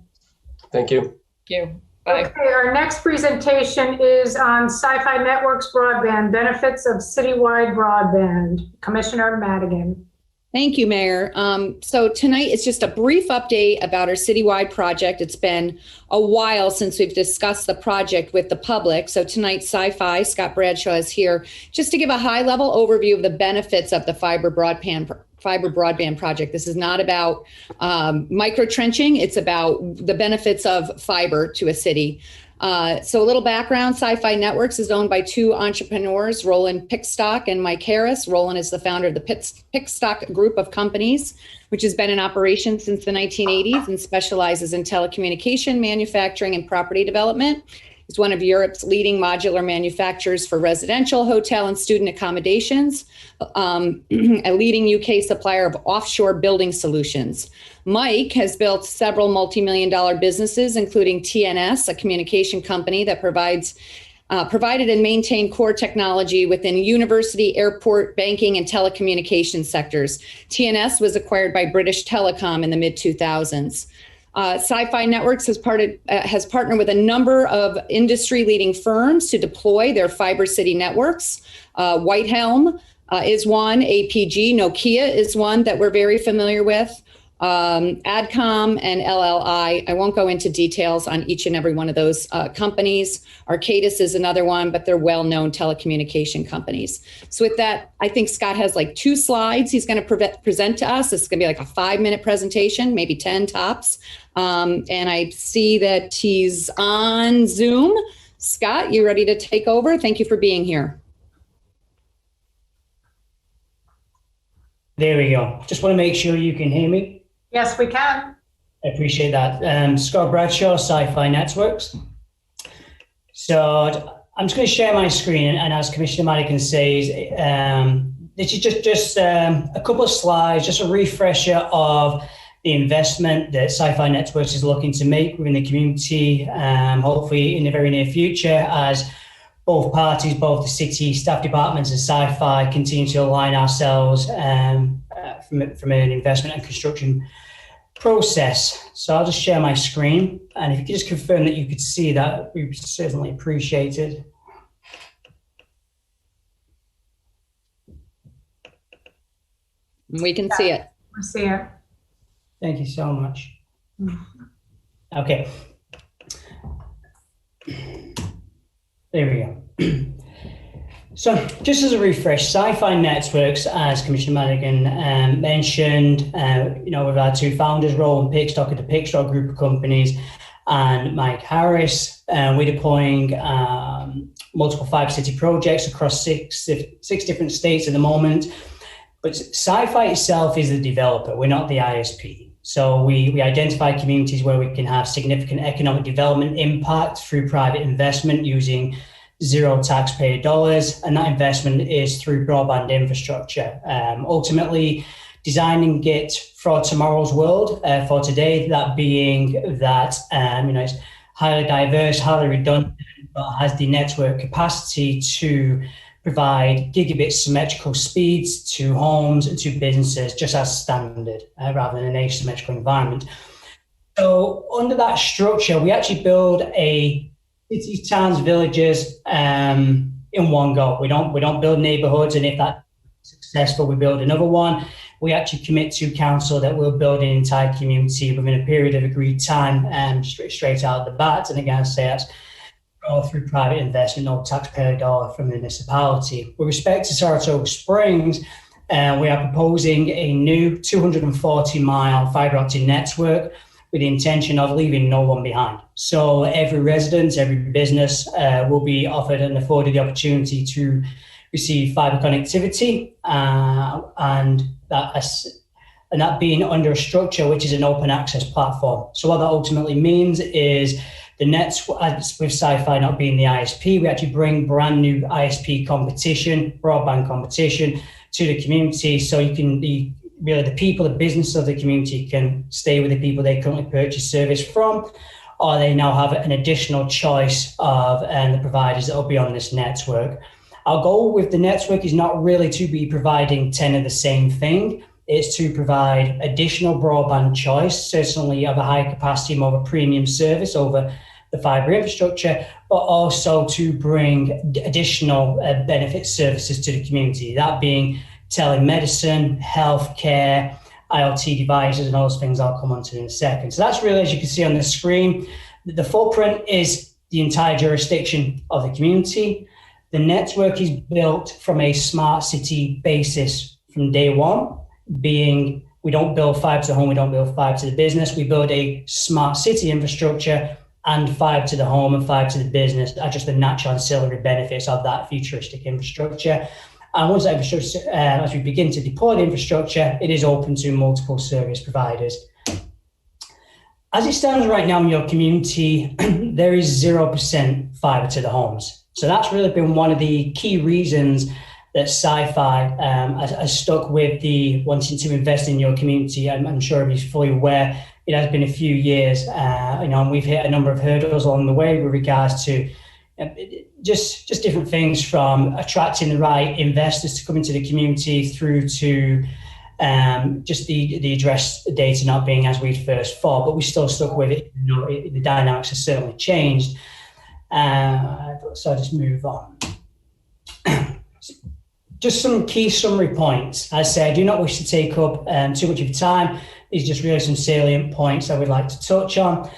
Thank you. Thank you. Bye. Okay, our next presentation is on Sci-Fi Networks broadband, benefits of citywide broadband. Commissioner Madigan. Thank you, Mayor. So tonight it's just a brief update about our citywide project. It's been a while since we've discussed the project with the public. So tonight, Sci-Fi, Scott Bradshaw is here just to give a high-level overview of the benefits of the fiber broadband project. This is not about micro trenching. It's about the benefits of fiber to a city. So a little background, Sci-Fi Networks is owned by two entrepreneurs, Roland Pickstock and Mike Harris. Roland is the founder of the Pickstock Group of Companies, which has been in operation since the 1980s and specializes in telecommunication, manufacturing, and property development. It's one of Europe's leading modular manufacturers for residential, hotel, and student accommodations, a leading UK supplier of offshore building solutions. Mike has built several multi-million-dollar businesses, including TNS, a communication company that provided and maintained core technology within university, airport, banking, and telecommunications sectors. TNS was acquired by British Telecom in the mid-2000s. Sci-Fi Networks has partnered with a number of industry-leading firms to deploy their fiber city networks. Whitehelm is one, APG, Nokia is one that we're very familiar with. AdCom and LLI. I won't go into details on each and every one of those companies. Arcadis is another one, but they're well-known telecommunication companies. So with that, I think Scott has like 2 slides he's going to present to us. It's going to be like a 5-minute presentation, maybe 10 tops. And I see that he's on Zoom. Scott, you ready to take over? Thank you for being here. There we go. Just want to make sure you can hear me. Yes, we can. I appreciate that. Scott Bradshaw, Sci-Fi Networks. So I'm just going to share my screen, and as Commissioner Madigan says, this is just a couple of slides, just a refresher of the investment that Sci-Fi Networks is looking to make within the community, hopefully in the very near future, as both parties, both the city staff departments and Sci-Fi, continue to align ourselves from an investment and construction process. So I'll just share my screen, and if you could just confirm that you could see that, we would certainly appreciate it. We can see it. We see it. Thank you so much. Okay. There we go. So just as a refresh, Sci-Fi Networks, as Commissioner Madigan mentioned, with our 2 founders, Roland Pickstock of the Pickstock Group of Companies and Mike Harris, we're deploying multiple fiber city projects across six different states at the moment. But Sci-Fi itself is the developer. We're not the ISP. So we identify communities where we can have significant economic development impact through private investment using zero taxpayer dollars, and that investment is through broadband infrastructure. Ultimately, designing it for tomorrow's world, for today, that being that it's highly diverse, highly redundant, but has the network capacity to provide gigabit symmetrical speeds to homes and to businesses, just as standard, rather than an asymmetrical environment. So under that structure, we actually build cities, towns, villages in one go. We don't build neighborhoods, and if that's successful, we build another one. We actually commit to council that we'll build an entire community within a period of agreed time, straight out of the bat. And again, I say that's all through private investment, no taxpayer dollar from the municipality. With respect to Saratoga Springs, we are proposing a new 240-mile fiber optic network with the intention of leaving no one behind. So every resident, every business will be offered and afforded the opportunity to receive fiber connectivity, and that being under a structure which is an open access platform. So what that ultimately means is the nets, with Sci-Fi not being the ISP, we actually bring brand new ISP competition, broadband competition to the community, so you can really the people, the business of the community can stay with the people they currently purchase service from, or they now have an additional choice of the providers that will be on this network. Our goal with the network is not really to be providing 10 of the same thing. It's to provide additional broadband choice, certainly of a high capacity, more of a premium service over the fiber infrastructure, but also to bring additional benefit services to the community, that being telemedicine, healthcare, IoT devices, and all those things I'll come on to in a second. So that's really, as you can see on the screen, the footprint is the entire jurisdiction of the community. The network is built from a smart city basis from day one, being we don't build fiber to the home, we don't build fiber to the business. We build a smart city infrastructure and fiber to the home and fiber to the business are just the natural ancillary benefits of that futuristic infrastructure. And once that infrastructure, as we begin to deploy the infrastructure, it is open to multiple service providers. As it stands right now in your community, there is 0% fiber to the homes. So that's really been one of the key reasons that Sci-Fi has stuck with the wanting to invest in your community. I'm sure he's fully aware it has been a few years, and we've hit a number of hurdles along the way with regards to just different things, from attracting the right investors to come into the community through to just the address data not being as we'd first thought, but we still stuck with it. The dynamics have certainly changed. So I'll just move on. Just some key summary points. As I say, I do not wish to take up too much of your time. These are just really some salient points I would like to touch on.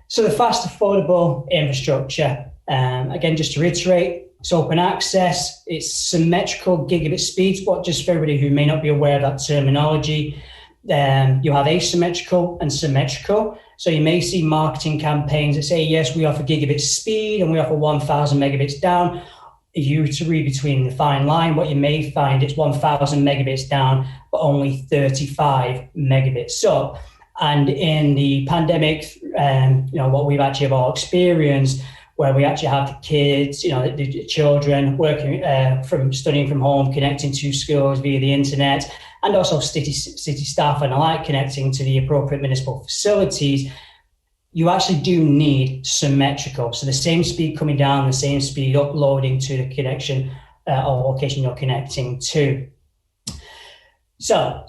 So the fast, affordable infrastructure. Again, just to reiterate, it's open access, it's symmetrical gigabit speeds, but just for everybody who may not be aware of that terminology, you have asymmetrical and symmetrical. So you may see marketing campaigns that say, yes, we offer gigabit speed and we offer 1,000 megabits down. If you were to read between the fine line, what you may find it's 1,000 megabits down, but only 35 megabits up. And in the pandemic, what we've actually all experienced, where we actually have the kids, the children working studying from home, connecting to schools via the internet, and also city staff and the like connecting to the appropriate municipal facilities, you actually do need symmetrical. So the same speed coming down, the same speed uploading to the connection or location you're connecting to. So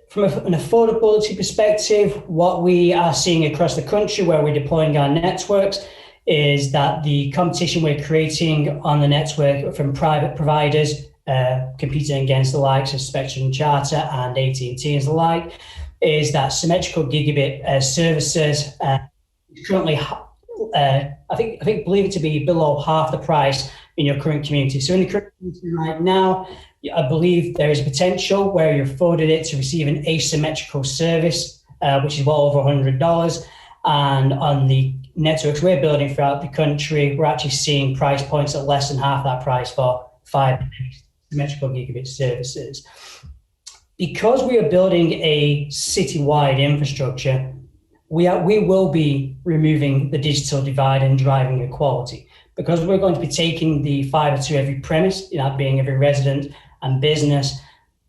from an affordability perspective, what we are seeing across the country where we're deploying our networks is that the competition we're creating on the network from private providers competing against the likes of Spectrum Charter and AT&T and the like, is that symmetrical gigabit services currently, believe it to be below half the price in your current community. So in the current community right now, I believe there is a potential where you're afforded it to receive an asymmetrical service, which is well over $100. And on the networks we're building throughout the country, we're actually seeing price points at less than half that price for 5 symmetrical gigabit services. Because we are building a citywide infrastructure, we will be removing the digital divide and driving equality. Because we're going to be taking the fiber to every premise, being every resident and business,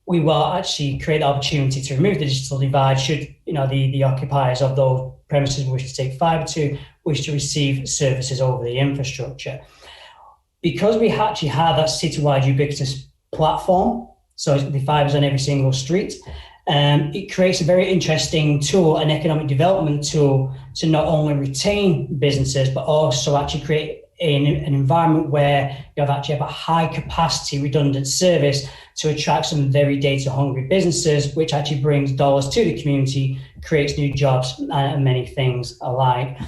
we will actually create the opportunity to remove the digital divide should the occupiers of those premises wish to take fiber to, wish to receive services over the infrastructure. Because we actually have that citywide ubiquitous platform, so the fiber's on every single street, it creates a very interesting tool, an economic development tool, to not only retain businesses, but also actually create an environment where you have a high capacity redundant service to attract some very data hungry businesses, which actually brings dollars to the community, creates new jobs and many things alike.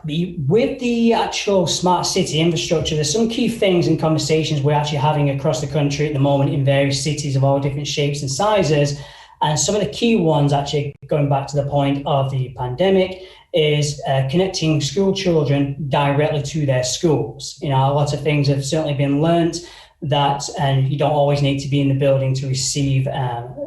With the actual smart city infrastructure, there's some key things and conversations we're actually having across the country at the moment in various cities of all different shapes and sizes. And some of the key ones, actually going back to the point of the pandemic, is connecting school children directly to their schools. A lot of things have certainly been learned that you don't always need to be in the building to receive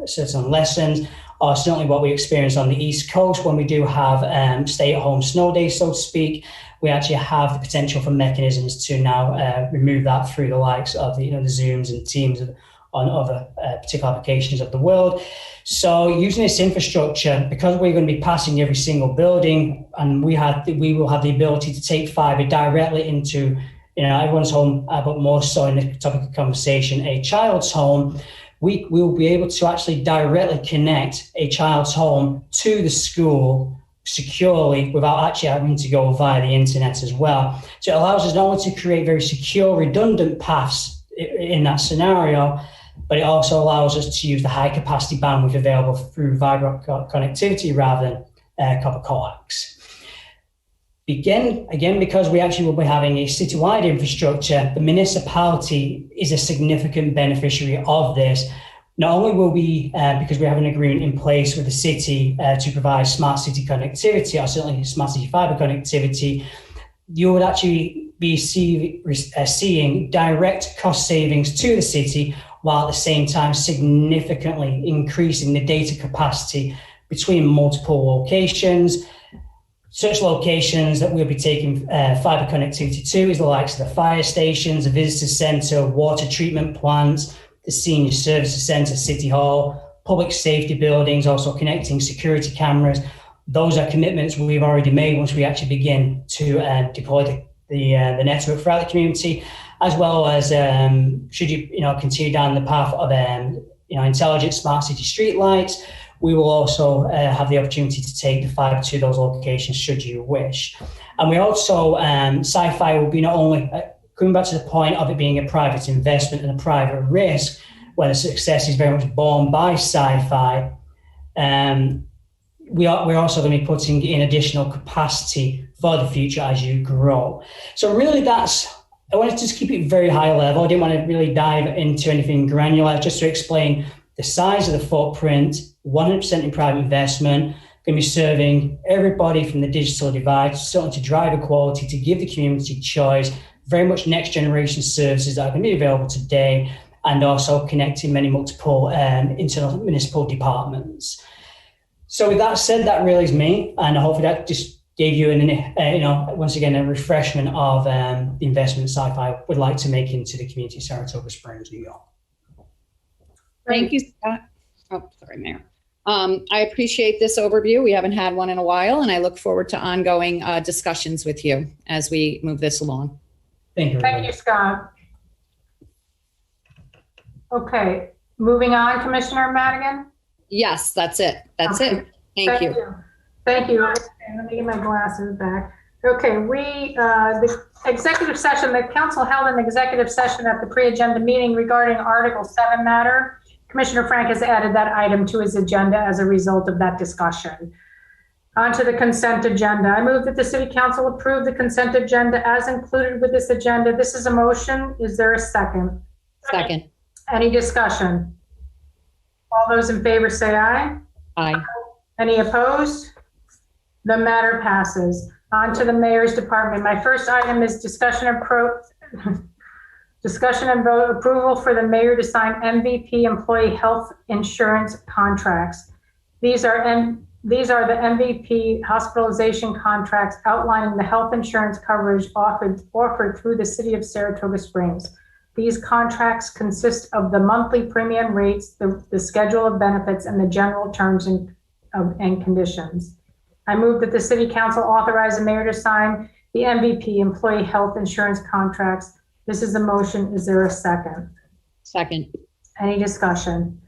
certain lessons, or certainly what we experience on the East Coast when we do have stay-at-home snow days, so to speak. We actually have the potential for mechanisms to now remove that through the likes of the Zooms and Teams on other particular applications of the world. So using this infrastructure, because we're going to be passing every single building, and we will have the ability to take fiber directly into everyone's home, but more so in the topic of conversation, a child's home. We will be able to actually directly connect a child's home to the school securely without actually having to go via the internet as well. So it allows us not only to create very secure, redundant paths in that scenario, but it also allows us to use the high capacity bandwidth available through fiber connectivity rather than copper coax. Again, because we actually will be having a citywide infrastructure, the municipality is a significant beneficiary of this. Not only will we, because we have an agreement in place with the city to provide smart city connectivity, or certainly smart city fiber connectivity, you would actually be seeing direct cost savings to the city, while at the same time significantly increasing the data capacity between multiple locations. Such locations that we'll be taking fiber connectivity to is the likes of the fire stations, the visitor centre, water treatment plants, the senior services centre, city hall, public safety buildings, also connecting security cameras. Those are commitments we've already made once we actually begin to deploy the network throughout the community, as well as should you continue down the path of intelligent smart city streetlights. We will also have the opportunity to take the fiber to those locations should you wish. And we also, Sci-Fi will be not only, coming back to the point of it being a private investment and a private risk, where the success is very much borne by Sci-Fi, we're also going to be putting in additional capacity for the future as you grow. So really I wanted to just keep it very high level. I didn't want to really dive into anything granular, just to explain the size of the footprint, 100% in private investment, going to be serving everybody from the digital divide, starting to drive equality, to give the community choice, very much next generation services that are going to be available today, and also connecting many multiple internal municipal departments. So with that said, that really is me, and hopefully that just gave you once again, a refreshment of the investment Sci-Fi would like to make into the community of Saratoga Springs, New York. Thank you, Scott. Oh, sorry, Mayor. I appreciate this overview. We haven't had one in a while, and I look forward to ongoing discussions with you as we move this along. Thank you. Thank you, Scott. Okay, moving on, Commissioner Madigan? Yes, that's it. That's it. Thank you. Thank you. Okay, let me get my glasses back. Okay, the executive session, the council held an executive session at the pre-agenda meeting regarding Article 7 matter. Commissioner Frank has added that item to his agenda as a result of that discussion. On to the consent agenda. I move that the City Council approve the consent agenda as included with this agenda. This is a motion. Is there a second? Second. Any discussion? All those in favor say aye. Aye. Any opposed? The matter passes. On to the Mayor's Department. My first item is discussion and vote approval for the mayor to sign MVP employee health insurance contracts. These are the MVP hospitalization contracts outlining the health insurance coverage offered through the City of Saratoga Springs. These contracts consist of the monthly premium rates, the schedule of benefits, and the general terms and conditions. I move that the City Council authorize the mayor to sign the MVP employee health insurance contracts. This is a motion. Is there a second? Second. Any discussion?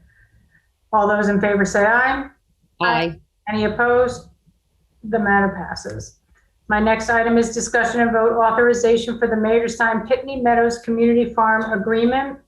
All those in favor say aye. Aye. Any opposed? The matter passes. My next item is discussion and vote authorization for the mayor to sign Pitney Meadows Community Farm Agreement.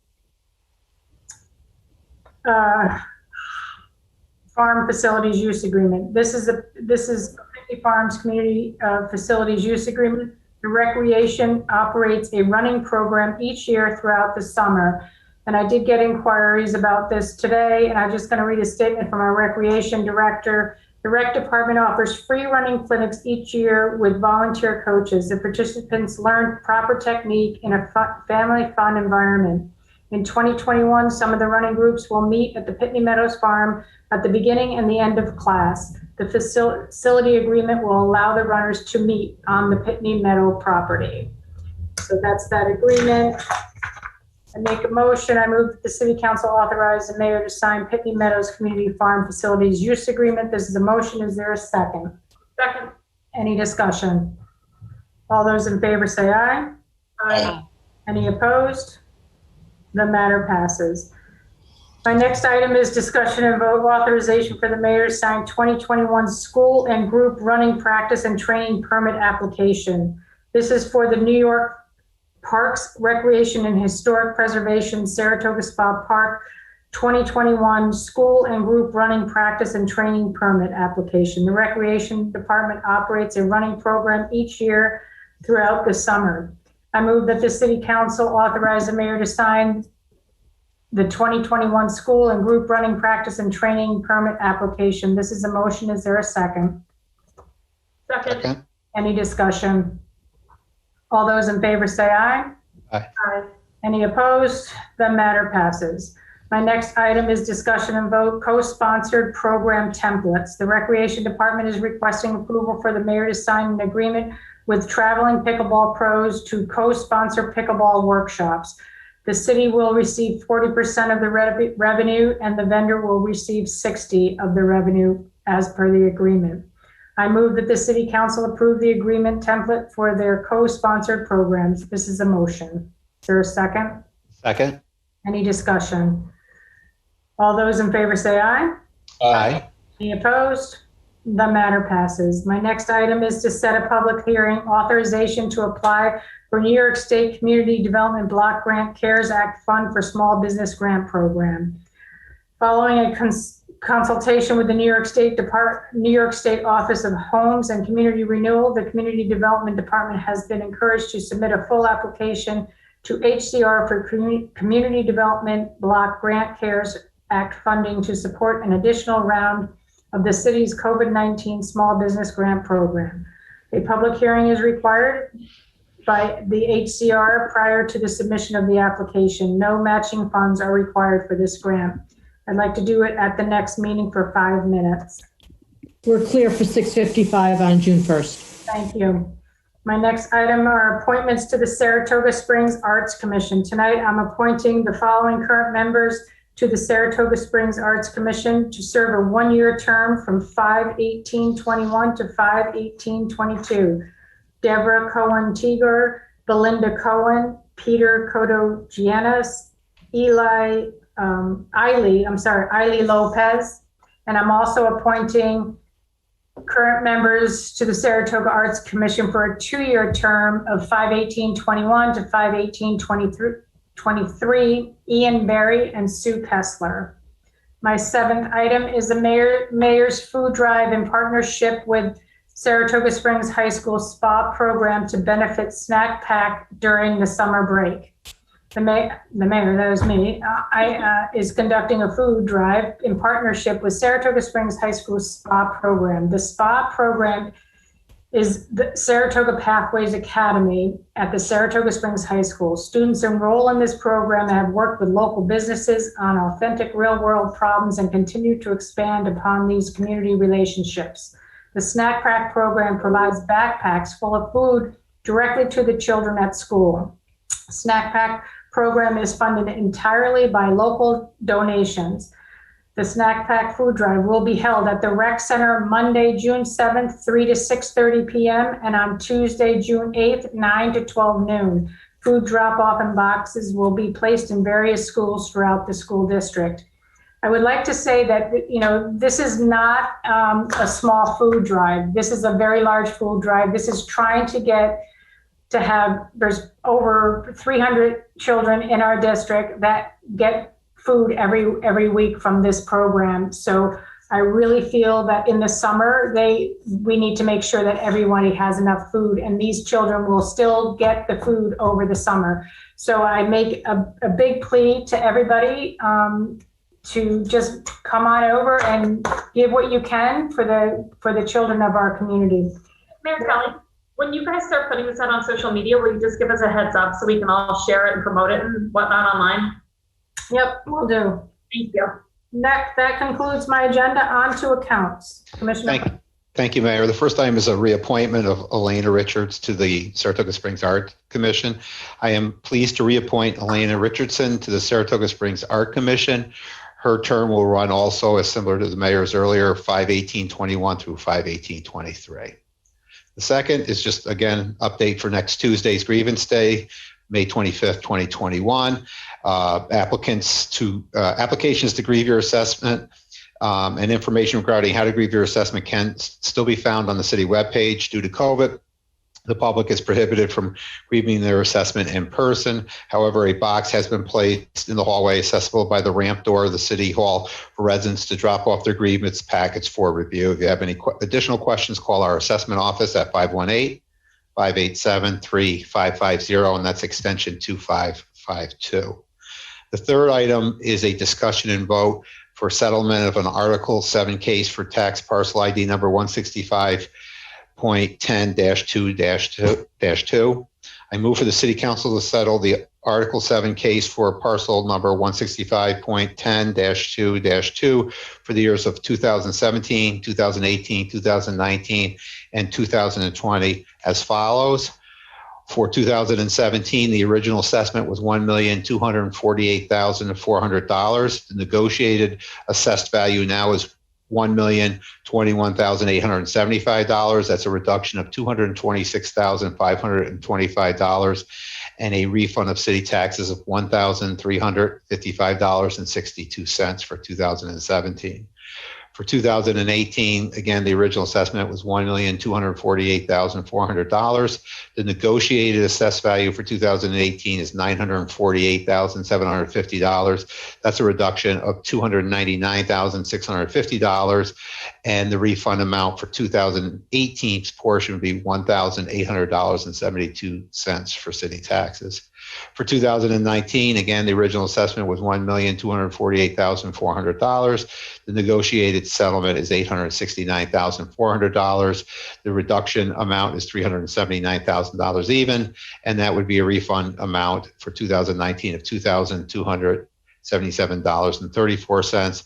Farm Facilities Use Agreement. This is Pitney Farms Community Facilities Use Agreement. The Recreation operates a running program each year throughout the summer. And I did get inquiries about this today, and I'm just going to read a statement from our Recreation Director. The Rec Department offers free running clinics each year with volunteer coaches. The participants learn proper technique in a family fun environment. In 2021, some of the running groups will meet at the Pitney Meadows Farm at the beginning and the end of class. The facility agreement will allow the runners to meet on the Pitney Meadow property. So that's that agreement. I make a motion. I move that the City Council authorize the mayor to sign Pitney Meadows Community Farm Facilities Use Agreement. This is a motion. Is there a second? Second. Any discussion? All those in favor say aye. Aye. Any opposed? The matter passes. My next item is discussion and vote authorization for the mayor to sign 2021 school and group running practice and training permit application. This is for the New York Parks, Recreation, and Historic Preservation, Saratoga Spa Park 2021 School and Group Running Practice and Training Permit application. The Recreation Department operates a running program each year throughout the summer. I move that the City Council authorize the mayor to sign the 2021 School and Group Running Practice and Training Permit application. This is a motion. Is there a second? Second. Any discussion? All those in favor say aye. Aye. Aye. Any opposed? The matter passes. My next item is discussion and vote co-sponsored program templates. The Recreation Department is requesting approval for the mayor to sign an agreement with Traveling Pickleball Pros to co-sponsor pickleball workshops. The city will receive 40% of the revenue and the vendor will receive 60% of the revenue as per the agreement. I move that the City Council approve the agreement template for their co-sponsored programs. This is a motion. Is there a second? Second. Any discussion? All those in favor say aye. Aye. Any opposed? The matter passes. My next item is to set a public hearing, authorization to apply for New York State Community Development Block Grant CARES Act Fund for Small Business Grant Program. Following a consultation with the New York State Office of Homes and Community Renewal, the Community Development Department has been encouraged to submit a full application to HCR for Community Development Block Grant CARES Act funding to support an additional round of the city's COVID-19 Small Business Grant Program. A public hearing is required by the HCR prior to the submission of the application. No matching funds are required for this grant. I'd like to do it at the next meeting for 5 minutes. We're clear for 6:55 on June 1st. Thank you. My next item are appointments to the Saratoga Springs Arts Commission. Tonight, I'm appointing the following current members to the Saratoga Springs Arts Commission to serve a one-year term from 5/18/21 to 5/18/22. Deborah Cohen-Teager, Belinda Cohen, Peter Cotogianis, Eily Lopez, and I'm also appointing current members to the Saratoga Arts Commission for a 2-year term of 5/18/21 to 5/18/23, Ian Berry and Sue Kessler. My 7th item is the mayor's food drive in partnership with Saratoga Springs High School Spa program to benefit Snack Pack during the summer break. The mayor, that is me, is conducting a food drive in partnership with Saratoga Springs High School Spa program. The Spa program is the Saratoga Pathways Academy at the Saratoga Springs High School. Students enroll in this program and have worked with local businesses on authentic real-world problems and continue to expand upon these community relationships. The Snack Pack program provides backpacks full of food directly to the children at school. Snack Pack program is funded entirely by local donations. The Snack Pack food drive will be held at the Rec Center Monday, June 7th, 3 to 6:30 p.m. and on Tuesday, June 8th, 9 to 12 noon. Food drop-off and boxes will be placed in various schools throughout the school district. I would like to say that, this is not a small food drive. This is a very large food drive. This is trying to there's over 300 children in our district that get food every week from this program. So I really feel that in the summer, we need to make sure that everybody has enough food, and these children will still get the food over the summer. So I make a big plea to everybody to just come on over and give what you can for the children of our community. Mayor Kelly, when you guys start putting this out on social media, will you just give us a heads up so we can all share it and promote it and whatnot online? Yep, will do. Thank you. That concludes my agenda. On to accounts. Commissioner. Thank you, Mayor. The first item is a reappointment of Elena Richards to the Saratoga Springs Art Commission. I am pleased to reappoint Elena Richardson to the Saratoga Springs Art Commission. Her term will run also, as similar to the mayor's earlier, 5/18/21 through 5/18/23. The second is just, again, update for next Tuesday's grievance day, May 25th, 2021. Applications to grieve your assessment and information regarding how to grieve your assessment can still be found on the city webpage. Due to COVID, The public is prohibited from reviewing their assessment in person. However, a box has been placed in the hallway accessible by the ramp door of the City Hall for residents to drop off their grievance packets for review. If you have any additional questions, call our assessment office at 518-587-3550, and that's extension 2552. The third item is a discussion and vote for settlement of an Article 7 case for tax parcel ID number 165.10-2-2. I move for the City Council to settle the Article 7 case for parcel number 165.10-2-2 for the years of 2017, 2018, 2019, and 2020 as follows. For 2017, the original assessment was $1,248,400. The negotiated assessed value now is $1,021,875. That's a reduction of $226,525 and a refund of city taxes of $1,355.62 for 2017. For 2018, again, the original assessment was $1,248,400. The negotiated assessed value for 2018 is $948,750. That's a reduction of $299,650. And the refund amount for 2018's portion would be $1,800.72 for city taxes. For 2019, again, the original assessment was $1,248,400. The negotiated settlement is $869,400. The reduction amount is $379,000 even, and that would be a refund amount for 2019 of $2,277.34.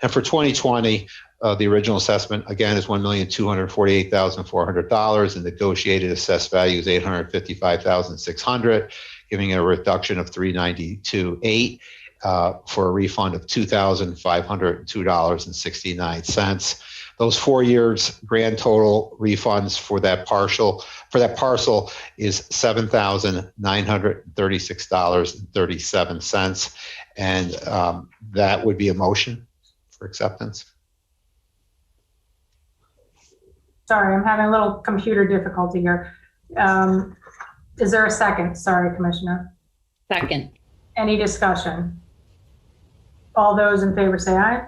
And for 2020, the original assessment, again, is $1,248,400. The negotiated assessed value is $855,600. Giving a reduction of $392,800 for a refund of $2,502.69. Those 4 years grand total refunds for that parcel is $7,936.37, and that would be a motion for acceptance. Sorry, I'm having a little computer difficulty here. Is there a second? Sorry, Commissioner. Second. Any discussion? All those in favor say aye.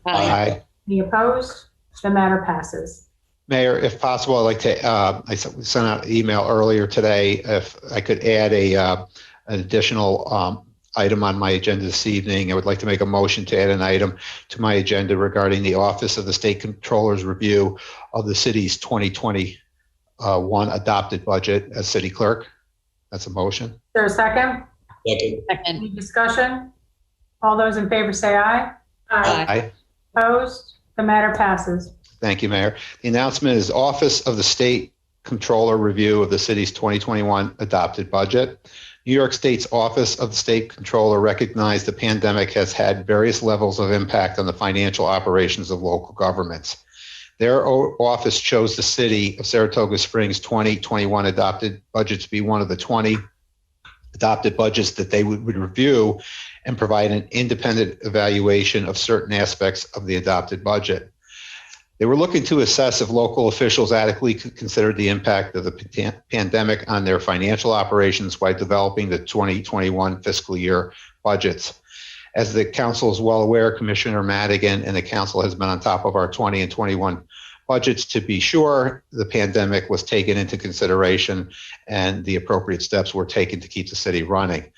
Aye. Any opposed? The matter passes. Mayor, if possible, I'd like to, I sent out an email earlier today. If I could add an additional item on my agenda this evening, I would like to make a motion to add an item to my agenda regarding the Office of the State Controller's review of the city's 2021 adopted budget as city clerk. That's a motion. Is there a second? Second. Any discussion? All those in favor say aye. Aye. Opposed? The matter passes. Thank you, Mayor. The announcement is Office of the State Controller review of the city's 2021 adopted budget. New York State's Office of the State Controller recognized the pandemic has had various levels of impact on the financial operations of local governments. Their office chose the city of Saratoga Springs 2021 adopted budget to be one of the 20 adopted budgets that they would review and provide an independent evaluation of certain aspects of the adopted budget. They were looking to assess if local officials adequately considered the impact of the pandemic on their financial operations while developing the 2021 fiscal year budgets. As the council is well aware, Commissioner Madigan and the council has been on top of our 20 and 21 budgets to be sure the pandemic was taken into consideration and the appropriate steps were taken to keep the city running.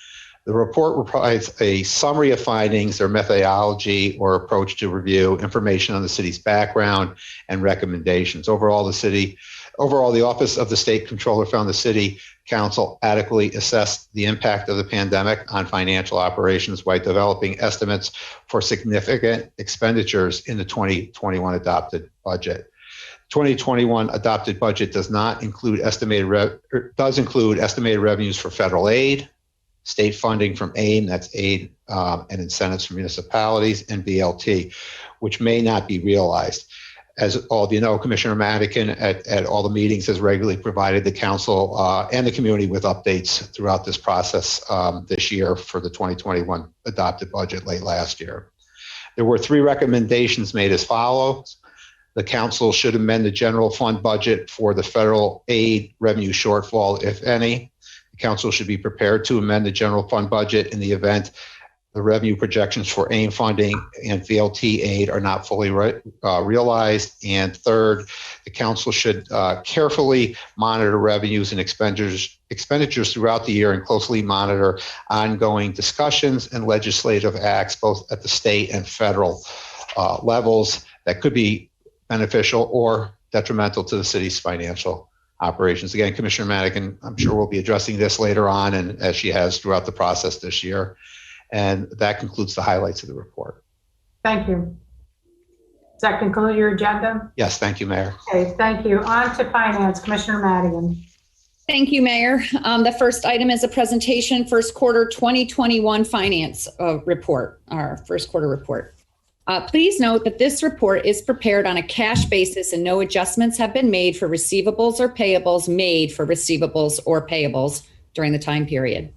The report provides a summary of findings, their methodology or approach to review, information on the city's background, and recommendations. Overall, the Office of the State Controller found the City Council adequately assessed the impact of the pandemic on financial operations while developing estimates for significant expenditures in the 2021 adopted budget. 2021 adopted budget does include estimated revenues for federal aid, state funding from AIM, that's aid and incentives from municipalities, and BLT, which may not be realized. As all of you know, Commissioner Madigan at all the meetings has regularly provided the council and the community with updates throughout this process this year for the 2021 adopted budget late last year. There were 3 recommendations made as follows. The council should amend the general fund budget for the federal aid revenue shortfall, if any. The council should be prepared to amend the general fund budget in the event the revenue projections for AIM funding and VLT aid are not fully realized. And third, the council should carefully monitor revenues and expenditures throughout the year and closely monitor ongoing discussions and legislative acts, both at the state and federal levels, that could be beneficial or detrimental to the city's financial operations. Again, Commissioner Madigan, I'm sure will be addressing this later on, and as she has throughout the process this year. And that concludes the highlights of the report. Thank you. Does that conclude your agenda? Yes, thank you, Mayor. Okay, thank you. On to finance, Commissioner Madigan. Thank you, Mayor. The first item is a presentation, first quarter 2021 finance report, our first quarter report. Please note that this report is prepared on a cash basis and no adjustments have been made for receivables or payables during the time period.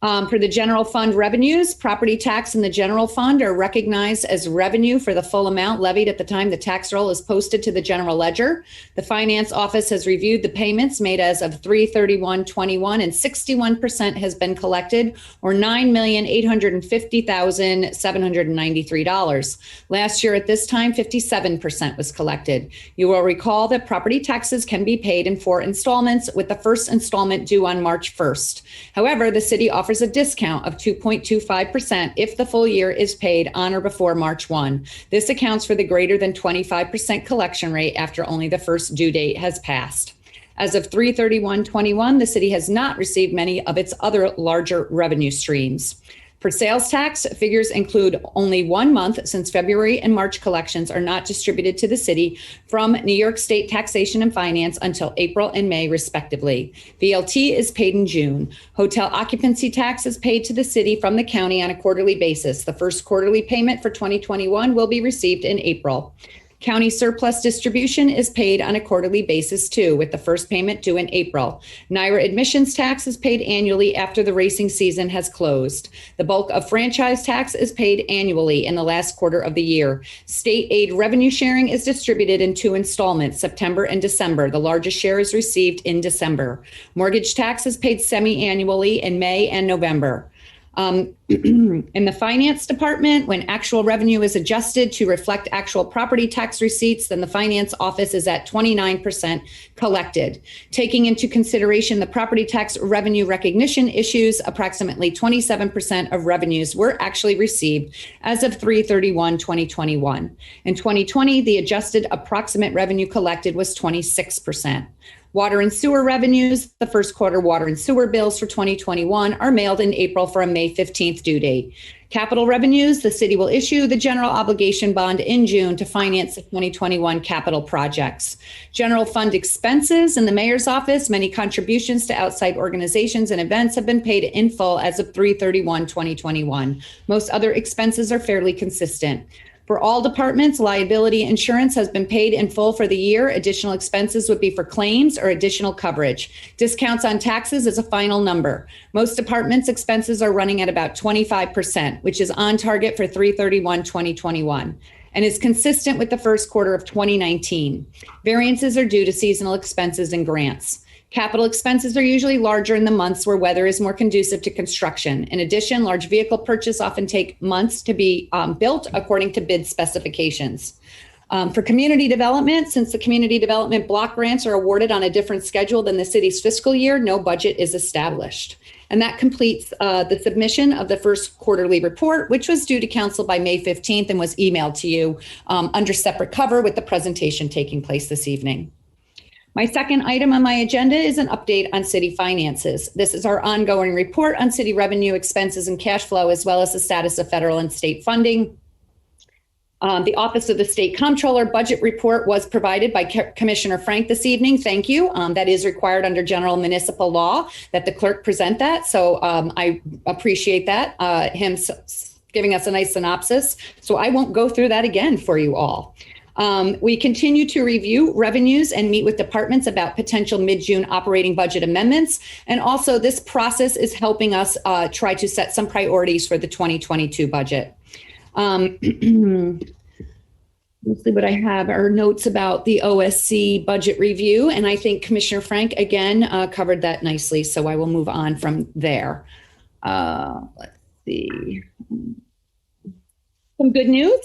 For the general fund revenues, property tax and the general fund are recognized as revenue for the full amount levied at the time the tax roll is posted to the general ledger. The finance office has reviewed the payments made as of 3/31/21 and 61% has been collected, or $9,850,793. Last year at this time, 57% was collected. You will recall that property taxes can be paid in 4 installments, with the first installment due on March 1st. However, the city offers a discount of 2.25% if the full year is paid on or before March 1. This accounts for the greater than 25% collection rate after only the first due date has passed. As of 3/31/21, the city has not received many of its other larger revenue streams. For sales tax, figures include only 1 month since February and March collections are not distributed to the city from New York State Taxation and Finance until April and May, respectively. VLT is paid in June. Hotel occupancy tax is paid to the city from the county on a quarterly basis. The first quarterly payment for 2021 will be received in April. County surplus distribution is paid on a quarterly basis too, with the first payment due in April. NYRA admissions tax is paid annually after the racing season has closed. The bulk of franchise tax is paid annually in the last quarter of the year. State aid revenue sharing is distributed in 2 installments, September and December. The largest share is received in December. Mortgage tax is paid semi-annually in May and November. In the finance department, when actual revenue is adjusted to reflect actual property tax receipts, then the finance office is at 29% collected. Taking into consideration the property tax revenue recognition issues, approximately 27% of revenues were actually received as of 3/31/2021. In 2020, the adjusted approximate revenue collected was 26%. Water and sewer revenues, the first quarter water and sewer bills for 2021 are mailed in April for a May 15th due date. Capital revenues, the city will issue the general obligation bond in June to finance the 2021 capital projects. General fund expenses in the mayor's office, many contributions to outside organizations and events have been paid in full as of 3/31/2021. Most other expenses are fairly consistent. For all departments, liability insurance has been paid in full for the year. Additional expenses would be for claims or additional coverage. Discounts on taxes is a final number. Most departments' expenses are running at about 25%, which is on target for 3/31/2021 and is consistent with the first quarter of 2019. Variances are due to seasonal expenses and grants. Capital expenses are usually larger in the months where weather is more conducive to construction. In addition, large vehicle purchase often take months to be built according to bid specifications. For community development, since the community development block grants are awarded on a different schedule than the city's fiscal year, no budget is established. And that completes the submission of the first quarterly report, which was due to council by May 15th and was emailed to you under separate cover with the presentation taking place this evening. My second item on my agenda is an update on city finances. This is our ongoing report on city revenue, expenses, and cash flow, as well as the status of federal and state funding. The Office of the State Comptroller budget report was provided by Commissioner Frank this evening. Thank you. That is required under general municipal law that the clerk present that. So I appreciate that, him giving us a nice synopsis. So I won't go through that again for you all. We continue to review revenues and meet with departments about potential mid-June operating budget amendments. And also this process is helping us try to set some priorities for the 2022 budget. Mostly what I have are notes about the OSC budget review, and I think Commissioner Frank again covered that nicely, so I will move on from there. Let's see. Some good news.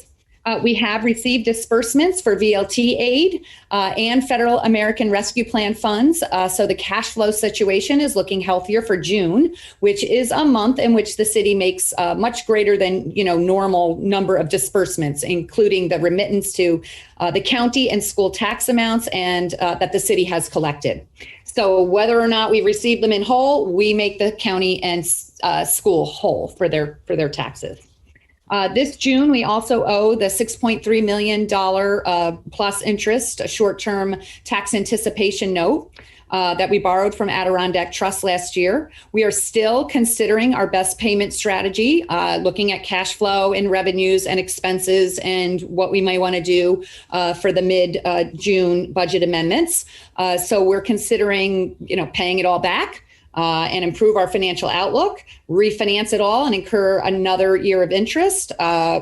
We have received disbursements for VLT aid and Federal American Rescue Plan funds. So the cash flow situation is looking healthier for June, which is a month in which the city makes much greater than normal number of disbursements, including the remittance to the county and school tax amounts and that the city has collected. So whether or not we receive them in whole, we make the county and school whole for their taxes. This June, we also owe the $6.3 million plus interest, a short-term tax anticipation note that we borrowed from Adirondack Trust last year. We are still considering our best payment strategy, looking at cash flow and revenues and expenses and what we might want to do for the mid-June budget amendments. So we're considering, paying it all back. And improve our financial outlook, refinance it all, and incur another year of interest,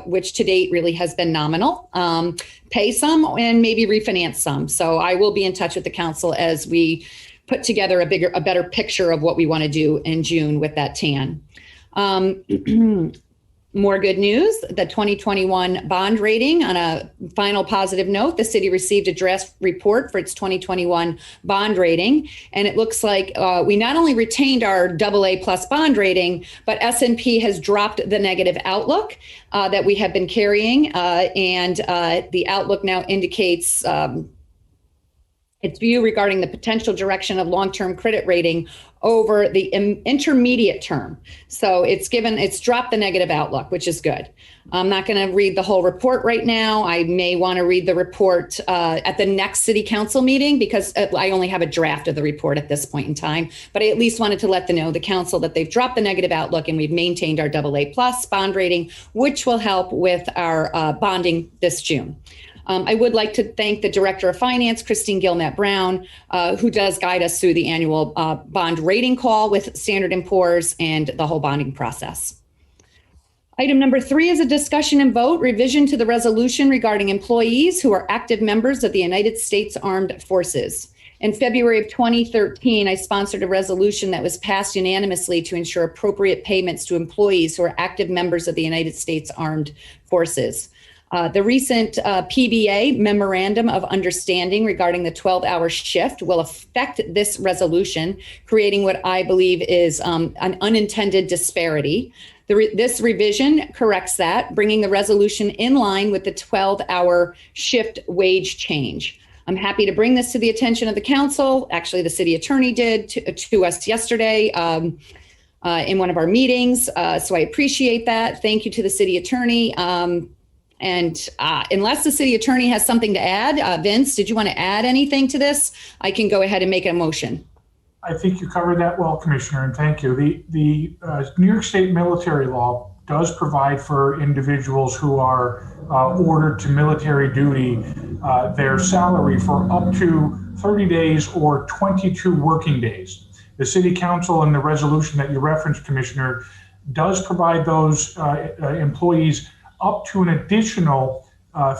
which to date really has been nominal. Pay some and maybe refinance some. So I will be in touch with the council as we put together a better picture of what we want to do in June with that TAN. More good news, the 2021 bond rating. On a final positive note, the city received a draft report for its 2021 bond rating. And it looks like we not only retained our AA plus bond rating, but S&P has dropped the negative outlook that we have been carrying. And the outlook now indicates its view regarding the potential direction of long-term credit rating over the intermediate term. So it's dropped the negative outlook, which is good. I'm not going to read the whole report right now. I may want to read the report at the next city council meeting because I only have a draft of the report at this point in time. But I at least wanted to let the council that they've dropped the negative outlook and we've maintained our AA plus bond rating, which will help with our bonding this June. I would like to thank the Director of Finance, Christine Gilmet-Brown, who does guide us through the annual bond rating call with Standard & Poor's and the whole bonding process. Item number 3 is a discussion and vote revision to the resolution regarding employees who are active members of the United States Armed Forces. In February of 2013, I sponsored a resolution that was passed unanimously to ensure appropriate payments to employees who are active members of the United States Armed Forces. The recent PBA Memorandum of Understanding regarding the 12-hour shift will affect this resolution, creating what I believe is an unintended disparity. This revision corrects that, bringing the resolution in line with the 12-hour shift wage change. I'm happy to bring this to the attention of the council. Actually, the city attorney did to us yesterday in one of our meetings. So I appreciate that. Thank you to the city attorney. And unless the city attorney has something to add, Vince, did you want to add anything to this? I can go ahead and make a motion. I think you covered that well, Commissioner, and thank you. The New York State military law does provide for individuals who are ordered to military duty their salary for up to 30 days or 22 working days. The city council in the resolution that you referenced, Commissioner, does provide those employees up to an additional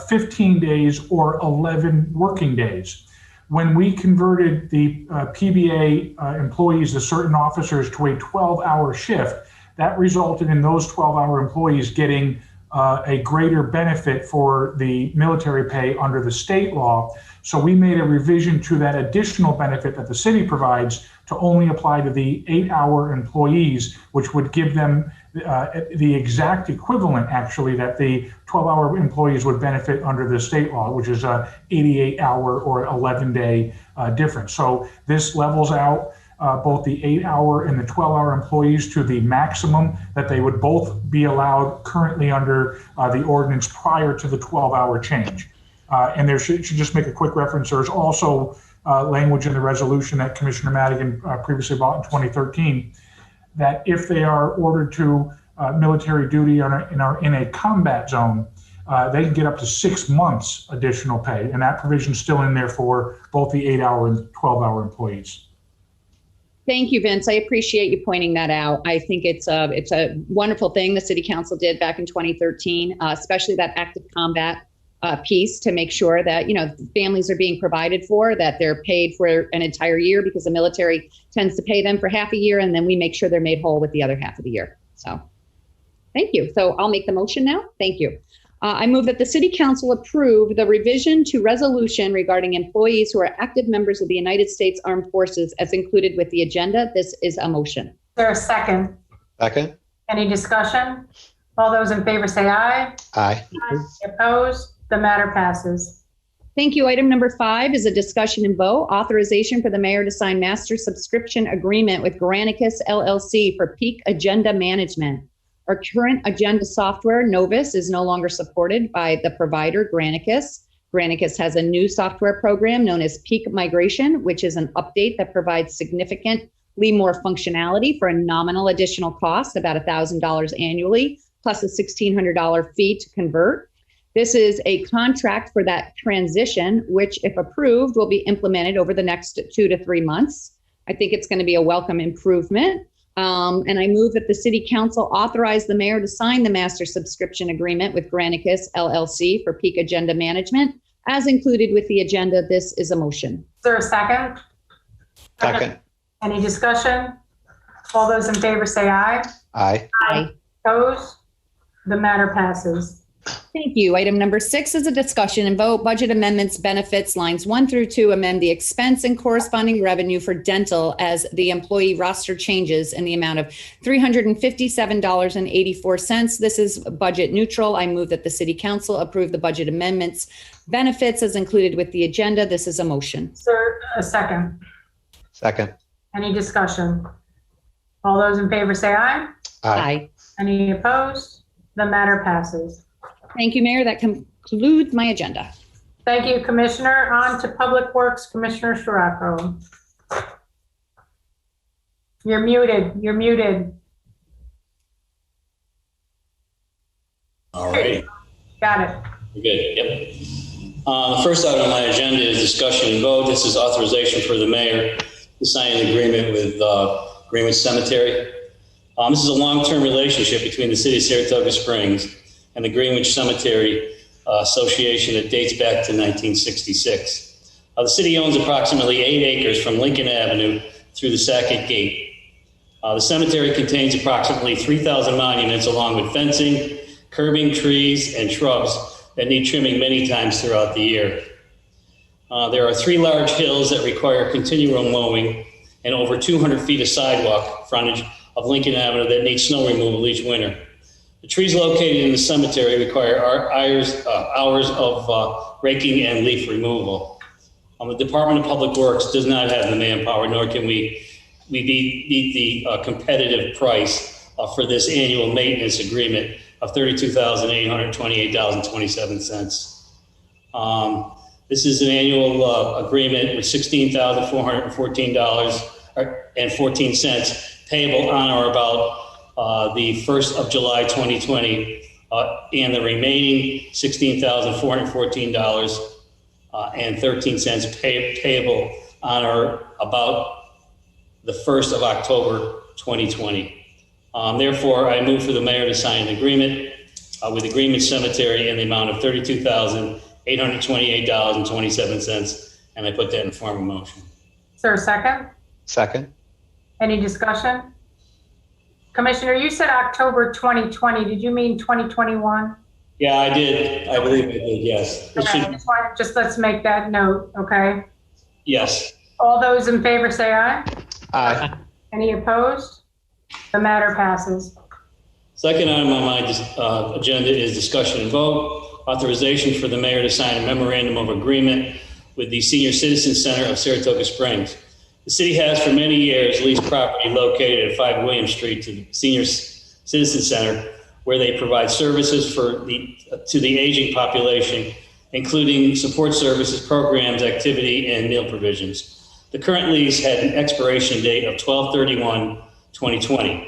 15 days or 11 working days. When we converted the PBA employees, the certain officers, to a 12-hour shift, that resulted in those 12-hour employees getting a greater benefit for the military pay under the state law. So we made a revision to that additional benefit that the city provides to only apply to the 8-hour employees, which would give them the exact equivalent, actually, that the 12-hour employees would benefit under the state law, which is a 88-hour or 11-day difference. So this levels out both the 8-hour and the 12-hour employees to the maximum that they would both be allowed currently under the ordinance prior to the 12-hour change. And there should just make a quick reference. There's also language in the resolution that Commissioner Madigan previously brought in 2013 that if they are ordered to military duty in a combat zone, they can get up to 6 months additional pay. And that provision is still in there for both the 8-hour and 12-hour employees. Thank you, Vince. I appreciate you pointing that out. I think it's a wonderful thing the city council did back in 2013, especially that active combat piece to make sure that, families are being provided for, that they're paid for an entire year, because the military tends to pay them for half a year, and then we make sure they're made whole with the other half of the year. So thank you. So I'll make the motion now. Thank you. I move that the City Council approve the revision to resolution regarding employees who are active members of the United States Armed Forces as included with the agenda. This is a motion. Is there a second? Second. Any discussion? All those in favor say aye. Aye. Opposed? The matter passes. Thank you. Item number 5 is a discussion and vote. Authorization for the mayor to sign master subscription agreement with Granicus LLC for peak agenda management. Our current agenda software, Novus, is no longer supported by the provider, Granicus. Granicus has a new software program known as Peak Migration, which is an update that provides significantly more functionality for a nominal additional cost, about $1,000 annually, plus a $1,600 fee to convert. This is a contract for that transition, which, if approved, will be implemented over the next 2 to 3 months. I think it's going to be a welcome improvement. And I move that the City Council authorize the mayor to sign the master subscription agreement with Granicus LLC for peak agenda management, as included with the agenda. This is a motion. Is there a second? Second. Any discussion? All those in favor say aye. Aye. Aye. Opposed? The matter passes. Thank you. Item number 6 is a discussion and vote. Budget amendments, benefits, lines 1 through 2, amend the expense and corresponding revenue for dental as the employee roster changes in the amount of $357.84. This is budget neutral. I move that the City Council approve the budget amendments, benefits as included with the agenda. This is a motion. Sir, a second. Second. Any discussion? All those in favor say aye. Aye. Any opposed? The matter passes. Thank you, Mayor. That concludes my agenda. Thank you, Commissioner. On to Public Works, Commissioner Saratoga. You're muted. You're muted. All right. Got it. We're good. Yep. The first item on my agenda is discussion and vote. This is authorization for the mayor to sign an agreement with Greenwich Cemetery. This is a long-term relationship between the city of Saratoga Springs and the Greenwich Cemetery Association that dates back to 1966. The city owns approximately 8 acres from Lincoln Avenue through the Sackett Gate. The cemetery contains approximately 3,000 monuments along with fencing, curbing, trees, and shrubs that need trimming many times throughout the year. There are 3 large hills that require continual mowing and over 200 feet of sidewalk frontage of Lincoln Avenue that need snow removal each winter. The trees located in the cemetery require hours of raking and leaf removal. The Department of Public Works does not have the manpower, nor can we beat the competitive price for this annual maintenance agreement of $32,828.27. This is an annual agreement with $16,414.14 payable on or about the 1st of July 2020, and the remaining $16,414.13 payable on or about the 1st of October 2020. Therefore, I move for the mayor to sign an agreement with the Greenwich Cemetery in the amount of $32,828.27, and I put that in form of motion. Is there a second? Second. Any discussion? Commissioner, you said October 2020. Did you mean 2021? Yeah, I did. I believe I did, yes. Okay, just let's make that note, okay? Yes. All those in favor say aye. Aye. Any opposed? The matter passes. Second item on my agenda is discussion and vote. Authorization for the mayor to sign a memorandum of agreement with the Senior Citizen Center of Saratoga Springs. The city has for many years leased property located at 5 William Street to the Senior Citizen Center, where they provide services to the aging population, including support services, programs, activity, and meal provisions. The current lease had an expiration date of 12/31/2020.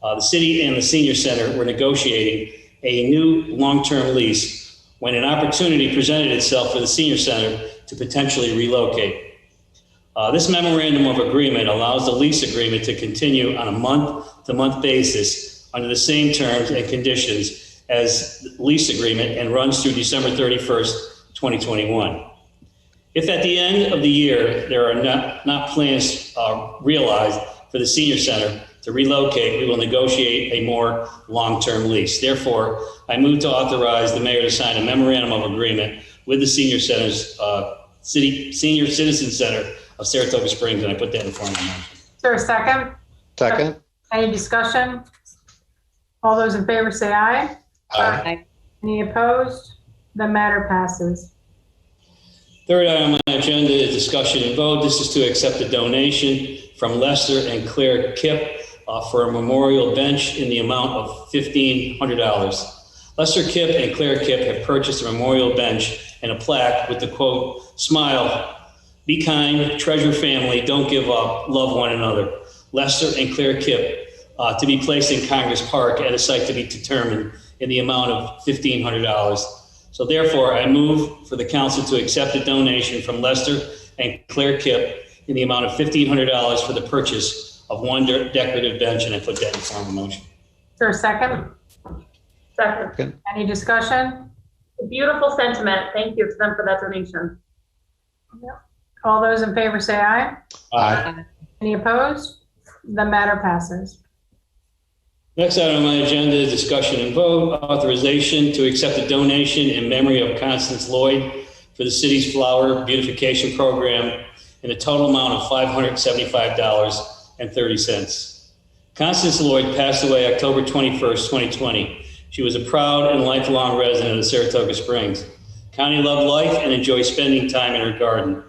The city and the Senior Center were negotiating a new long-term lease when an opportunity presented itself for the Senior Center to potentially relocate. This memorandum of agreement allows the lease agreement to continue on a month-to-month basis under the same terms and conditions as lease agreement and runs through December 31st, 2021. If at the end of the year there are not plans realized for the senior center to relocate, we will negotiate a more long-term lease. Therefore, I move to authorize the mayor to sign a memorandum of agreement with the Senior Citizen Center of Saratoga Springs, and I put that in form of a motion. Is there a second? Second. Any discussion? All those in favor say aye. Aye. Any opposed? The matter passes. Third item on my agenda is discussion and vote. This is to accept a donation from Lester and Claire Kipp for a memorial bench in the amount of $1,500. Lester Kipp and Claire Kipp have purchased a memorial bench and a plaque with the quote, "Smile, be kind, treasure family, don't give up, love one another. Lester and Claire Kipp to be placed in Congress Park at a site to be determined in the amount of $1,500. So therefore, I move for the council to accept a donation from Lester and Claire Kipp in the amount of $1,500 for the purchase of one decorative bench, and I put that in form of a motion. Is there a second? Second. Any discussion? Beautiful sentiment. Thank you to them for that donation. All those in favor say aye. Aye. Any opposed? The matter passes. Next item on my agenda is discussion and vote, authorization to accept a donation in memory of Constance Lloyd for the city's flower beautification program in a total amount of $575.30. Constance Lloyd passed away October 21st, 2020. She was a proud and lifelong resident of Saratoga Springs. Connie loved life and enjoyed spending time in her garden.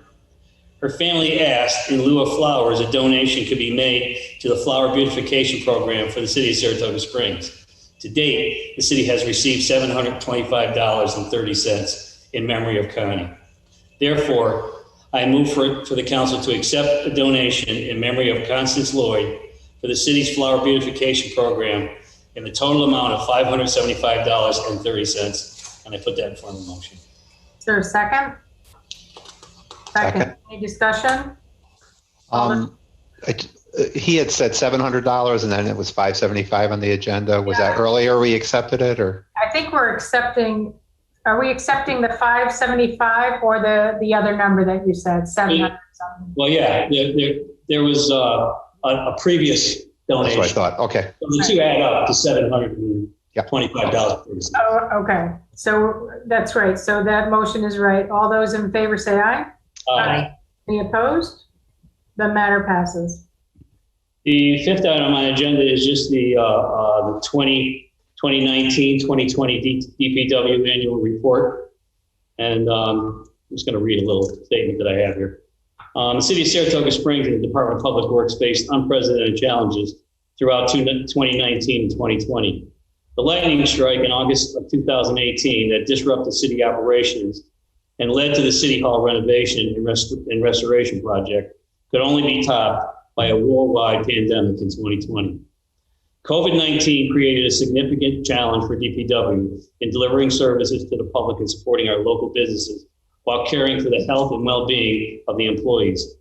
Her family asked, in lieu of flowers, a donation could be made to the flower beautification program for the city of Saratoga Springs. To date, the city has received $725.30 in memory of Connie. Therefore, I move for the council to accept a donation in memory of Constance Lloyd for the city's flower beautification program in the total amount of $575.30, and I put that in form of a motion. Is there a second? Second. Any discussion? He had said $700 and then it was $575 on the agenda. Was that earlier we accepted it, or? I think we're accepting, are we accepting the 575 or the other number that you said, 700 something? Well, yeah, there was a previous donation. That's what I thought. Okay. So the two add up to $725. Oh, okay. So that's right. So that motion is right. All those in favor say aye. Aye. Any opposed? The matter passes. The fifth item on my agenda is just the 2019-2020 DPW annual report. And I'm just going to read a little statement that I have here. The city of Saratoga Springs and the Department of Public Works faced unprecedented challenges throughout 2019 and 2020. The lightning strike in August of 2018 that disrupted city operations and led to the City Hall renovation and restoration project could only be topped by a worldwide pandemic in 2020. COVID-19 created a significant challenge for DPW in delivering services to the public and supporting our local businesses while caring for the health and well-being of the employees.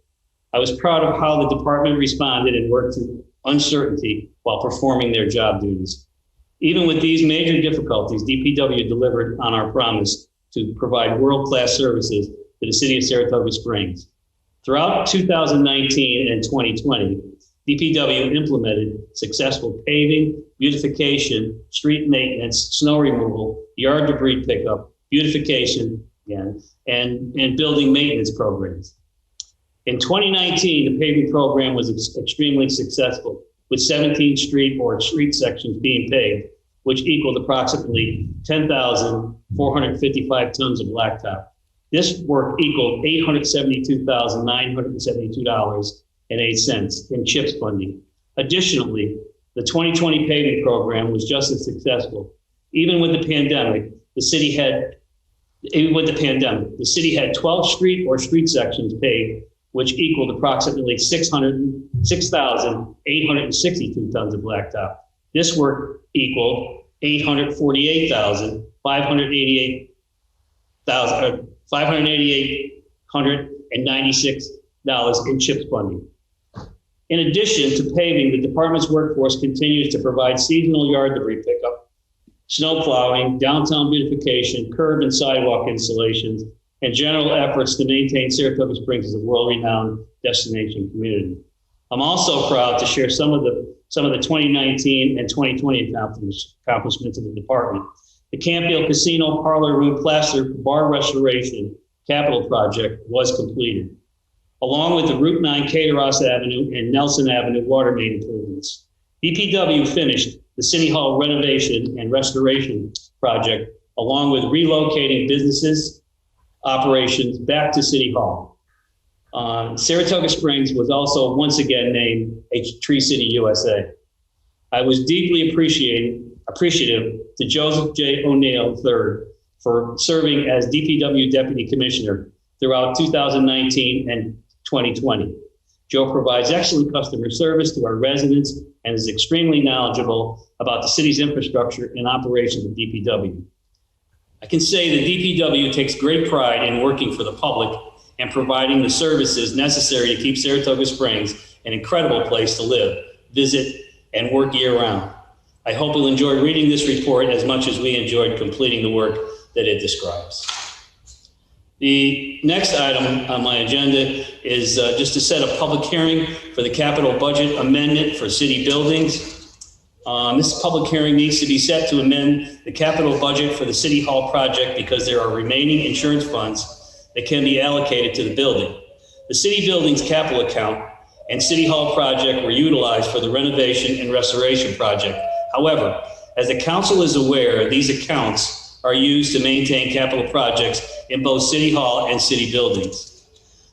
I was proud of how the department responded and worked through uncertainty while performing their job duties. Even with these major difficulties, DPW delivered on our promise to provide world-class services to the city of Saratoga Springs. Throughout 2019 and 2020, DPW implemented successful paving, beautification, street maintenance, snow removal, yard debris pickup, beautification, and building maintenance programs. In 2019, the paving program was extremely successful, with 17 street sections being paved, which equaled approximately 10,455 tons of blacktop. This work equaled $872,972.08 in CHIPS funding. Additionally, the 2020 paving program was just as successful. Even with the pandemic, the city had 12 street sections paved, which equaled approximately 6,862 tons of blacktop. This work equaled $588,996 in CHIPS funding. In addition to paving, the department's workforce continues to provide seasonal yard debris pickup snow plowing, downtown beautification, curb and sidewalk installations, and general efforts to maintain Saratoga Springs as a world-renowned destination community. I'm also proud to share some of the 2019 and 2020 accomplishments of the department. The Campfield Casino Parlor Room Plaster Bar Restoration Capital Project was completed, along with the Route 9 Cateros Avenue and Nelson Avenue water main improvements. DPW finished the City Hall renovation and restoration project, along with relocating businesses, operations back to City Hall. Saratoga Springs was also once again named a Tree City USA. I was deeply appreciative to Joseph J. O'Neill III for serving as DPW Deputy Commissioner throughout 2019 and 2020. Joe provides excellent customer service to our residents and is extremely knowledgeable about the city's infrastructure and operations of DPW. I can say that DPW takes great pride in working for the public and providing the services necessary to keep Saratoga Springs an incredible place to live, visit, and work year-round. I hope you'll enjoy reading this report as much as we enjoyed completing the work that it describes. The next item on my agenda is just to set a public hearing for the capital budget amendment for city buildings. This public hearing needs to be set to amend the capital budget for the City Hall project because there are remaining insurance funds that can be allocated to the building. The city building's capital account and City Hall project were utilized for the renovation and restoration project. However, as the council is aware, these accounts are used to maintain capital projects in both City Hall and city buildings.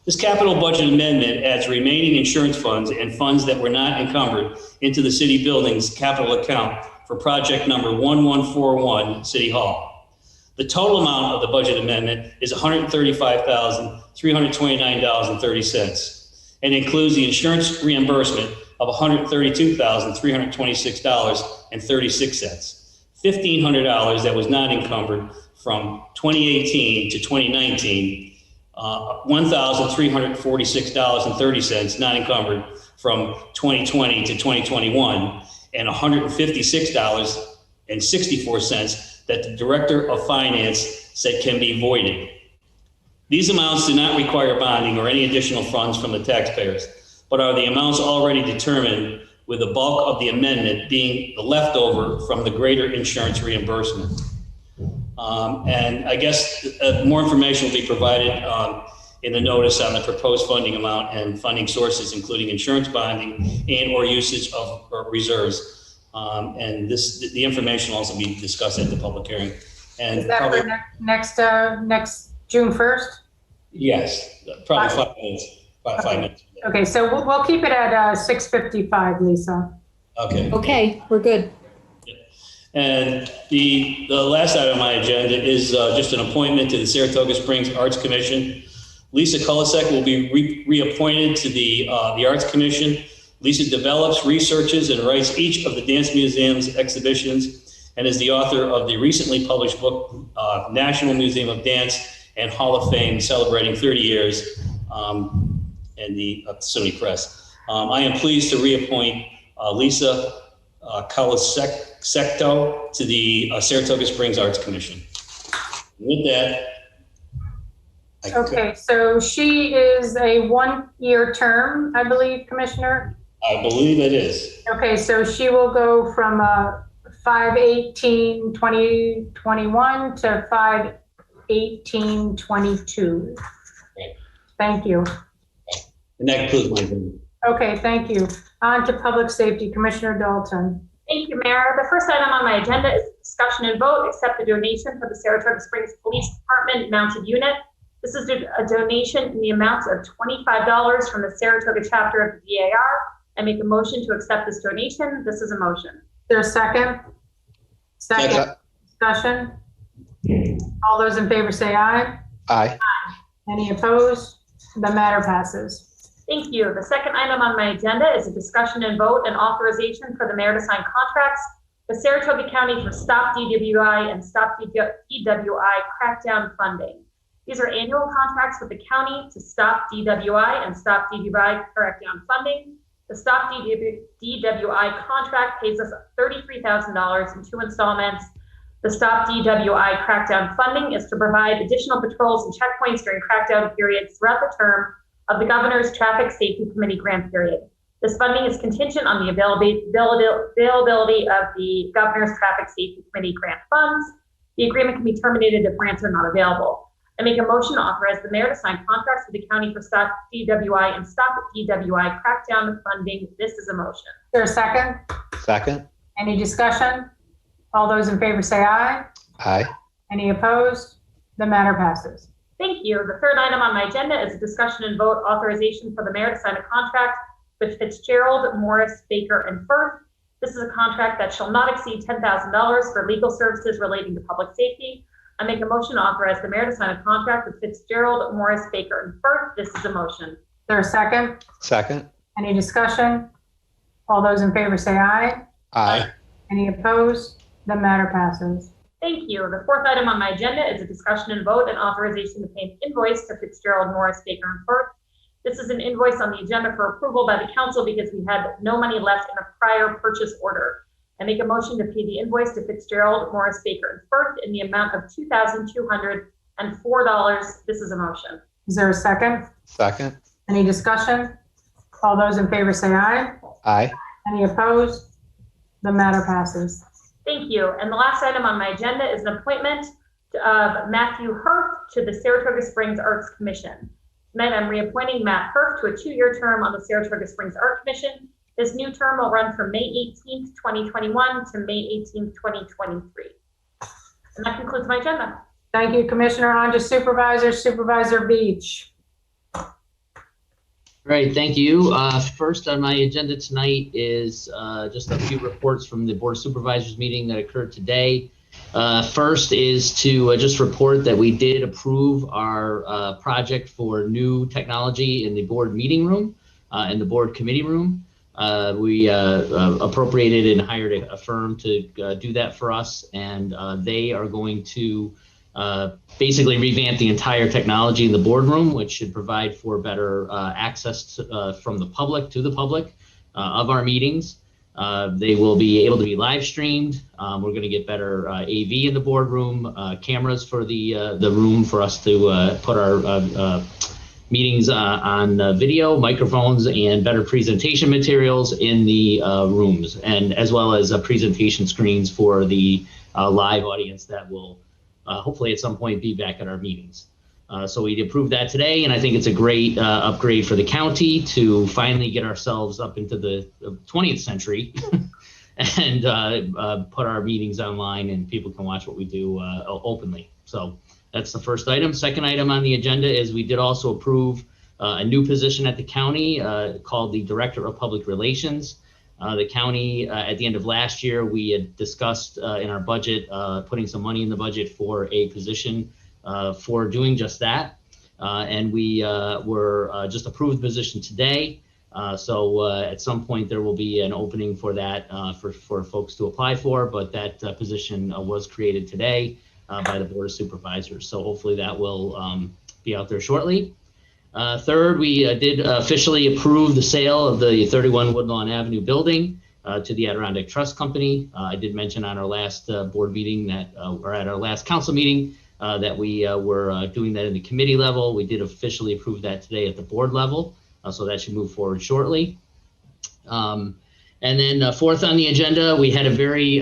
This capital budget amendment adds remaining insurance funds and funds that were not encumbered into the city building's capital account for project number 1141 City Hall. The total amount of the budget amendment is $135,329.30 and includes the insurance reimbursement of $132,326.36. $1,500 that was not encumbered from 2018 to 2019, $1,346.30 not encumbered from 2020 to 2021, and $156.64 that the Director of Finance said can be voided. These amounts do not require bonding or any additional funds from the taxpayers, but are the amounts already determined, with the bulk of the amendment being the leftover from the greater insurance reimbursement. And I guess more information will be provided in the notice on the proposed funding amount and funding sources, including insurance bonding and or usage of reserves. And the information will also be discussed at the public hearing. And is that probably, for next June 1st? Yes, probably 5 minutes. About 5 minutes. Okay, so we'll keep it at 6:55, Lisa. Okay. Okay, we're good. And the last item on my agenda is just an appointment to the Saratoga Springs Arts Commission. Lisa Kulisek will be reappointed to the Arts Commission. Lisa develops, researches, and writes each of the Dance Museum's exhibitions and is the author of the recently published book, National Museum of Dance and Hall of Fame, celebrating 30 years in the SUNY Press. I am pleased to reappoint Lisa Kulisek to the Saratoga Springs Arts Commission. With that, okay, so she is a one-year term, I believe, Commissioner? I believe it is. Okay, so she will go from 5/18/2021 to 5/18/22. Thank you. And that concludes my opinion. Okay, thank you. On to Public Safety, Commissioner Dalton. Thank you, Mayor. The first item on my agenda is discussion and vote, accept the donation for the Saratoga Springs Police Department mounted unit. This is a donation in the amount of $25 from the Saratoga chapter of the DAR. I make a motion to accept this donation. This is a motion. Is there a second? Second. Discussion? All those in favor say aye. Aye. Any opposed? The matter passes. Thank you. The second item on my agenda is a discussion and vote and authorization for the mayor to sign contracts with Saratoga County for Stop DWI and Stop DWI crackdown funding. These are annual contracts with the county to Stop DWI and Stop DWI crackdown funding. The Stop DWI contract pays us $33,000 in 2 installments The Stop DWI crackdown funding is to provide additional patrols and checkpoints during crackdown periods throughout the term of the Governor's Traffic Safety Committee grant period. This funding is contingent on the availability of the Governor's Traffic Safety Committee grant funds. The agreement can be terminated if grants are not available. I make a motion to authorize the mayor to sign contracts with the county for Stop DWI and Stop DWI crackdown funding. This is a motion. Is there a second? Second. Any discussion? All those in favor say aye. Aye. Any opposed? The matter passes. Thank you. The third item on my agenda is a discussion and vote authorization for the mayor to sign a contract with Fitzgerald, Morris, Baker, and Firth. This is a contract that shall not exceed $10,000 for legal services relating to public safety. I make a motion to authorize the mayor to sign a contract with Fitzgerald, Morris, Baker, and Firth. This is a motion. Is there a second? Second. Any discussion? All those in favor say aye. Aye. Any opposed? The matter passes. Thank you. The fourth item on my agenda is a discussion and vote and authorization to pay an invoice to Fitzgerald, Morris, Baker, and Firth. This is an invoice on the agenda for approval by the council because we had no money left in a prior purchase order. I make a motion to pay the invoice to Fitzgerald, Morris, Baker, and Firth in the amount of $2,204. This is a motion. Is there a second? Second. Any discussion? All those in favor say aye. Aye. Any opposed? The matter passes. Thank you. And the last item on my agenda is an appointment of Matthew Herff to the Saratoga Springs Arts Commission. Tonight, I'm reappointing Matt Herff to a 2-year term on the Saratoga Springs Art Commission. This new term will run from May 18th, 2021 to May 18th, 2023. And that concludes my agenda. Thank you, Commissioner. On to Supervisor Beach. Great, thank you. First on my agenda tonight is just a few reports from the Board of Supervisors meeting that occurred today. First is to just report that we did approve our project for new technology in the board meeting room and the board committee room. We appropriated and hired a firm to do that for us, and they are going to basically revamp the entire technology in the boardroom, which should provide for better access from the public to the public of our meetings. They will be able to be live streamed. We're going to get better AV in the boardroom, cameras for the room for us to put our meetings on video, microphones, and better presentation materials in the rooms, and as well as presentation screens for the live audience that will hopefully at some point be back at our meetings. So we approved that today, and I think it's a great upgrade for the county to finally get ourselves up into the 20th century and put our meetings online and people can watch what we do openly. So that's the first item. Second item on the agenda is we did also approve a new position at the county called the Director of Public Relations. The county, at the end of last year, we had discussed in our budget, putting some money in the budget for a position for doing just that. And we were just approved the position today. So at some point there will be an opening for that for folks to apply for, but that position was created today by the Board of Supervisors. So hopefully that will be out there shortly. Third, we did officially approve the sale of the 31 Woodlawn Avenue building to the Adirondack Trust Company. I did mention on our last board meeting that, or at our last council meeting, that we were doing that in the committee level. We did officially approve that today at the board level, so that should move forward shortly. And then fourth on the agenda, we had a very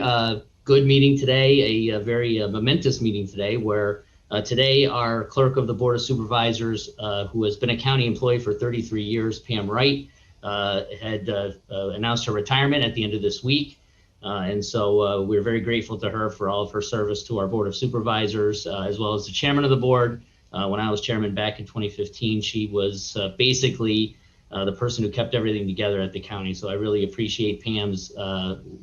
good meeting today, a very momentous meeting today, where today our clerk of the Board of Supervisors, who has been a county employee for 33 years, Pam Wright, had announced her retirement at the end of this week. And so we're very grateful to her for all of her service to our Board of Supervisors, as well as the chairman of the board. When I was chairman back in 2015, she was basically the person who kept everything together at the county. So I really appreciate Pam's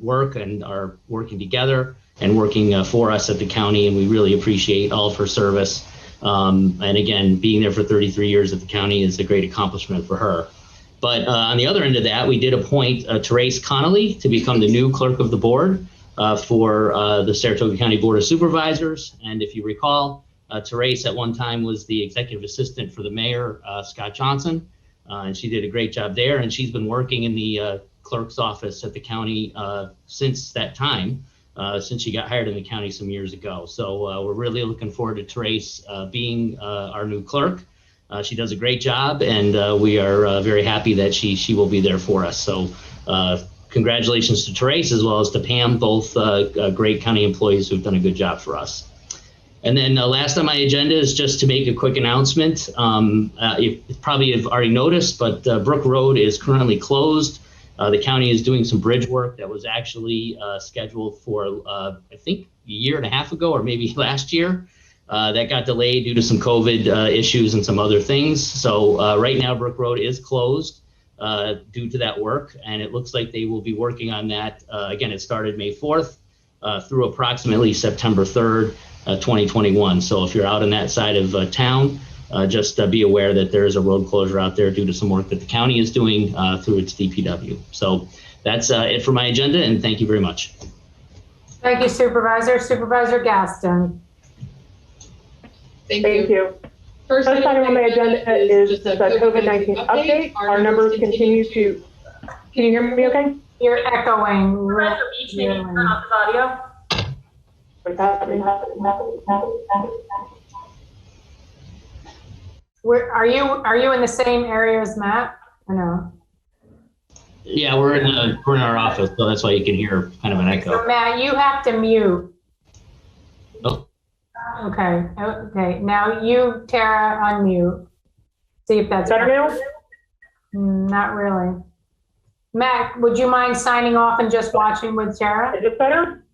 work and our working together and working for us at the county. And we really appreciate all of her service. And again, being there for 33 years at the county is a great accomplishment for her. But on the other end of that, we did appoint Therese Connolly to become the new clerk of the board for the Saratoga County Board of Supervisors. And if you recall, Therese at one time was the executive assistant for the mayor, Scott Johnson. And she did a great job there. And she's been working in the clerk's office at the county since that time. since she got hired in the county some years ago. So we're really looking forward to Therese being our new clerk. She does a great job, and we are very happy that she will be there for us. So congratulations to Therese as well as to Pam, both great county employees who've done a good job for us. And then last on my agenda is just to make a quick announcement. You probably have already noticed, but Brook Road is currently closed. The county is doing some bridge work that was actually scheduled for, I think, a year and a half ago or maybe last year. That got delayed due to some COVID issues and some other things. So right now, Brook Road is closed due to that work. And it looks like they will be working on that. Again, it started May 4th through approximately September 3rd, 2021. So if you're out on that side of town, just be aware that there is a road closure out there due to some work that the county is doing through its DPW. So that's it for my agenda, and thank you very much. Thank you, Supervisor. Supervisor Gaston. Thank you. First item on my agenda is the COVID-19 update. Our numbers continue to, can you hear me okay? You're echoing. Supervisor Beach, maybe turn off his audio. Where are you in the same area as Matt? I know. Yeah, we're in our office, so that's why you can hear kind of an echo. So Matt, you have to mute. Oh. Okay. Okay. Now you, Tara, unmute. See if that's better now. Not really. Matt, would you mind signing off and just watching with Tara? Is it better?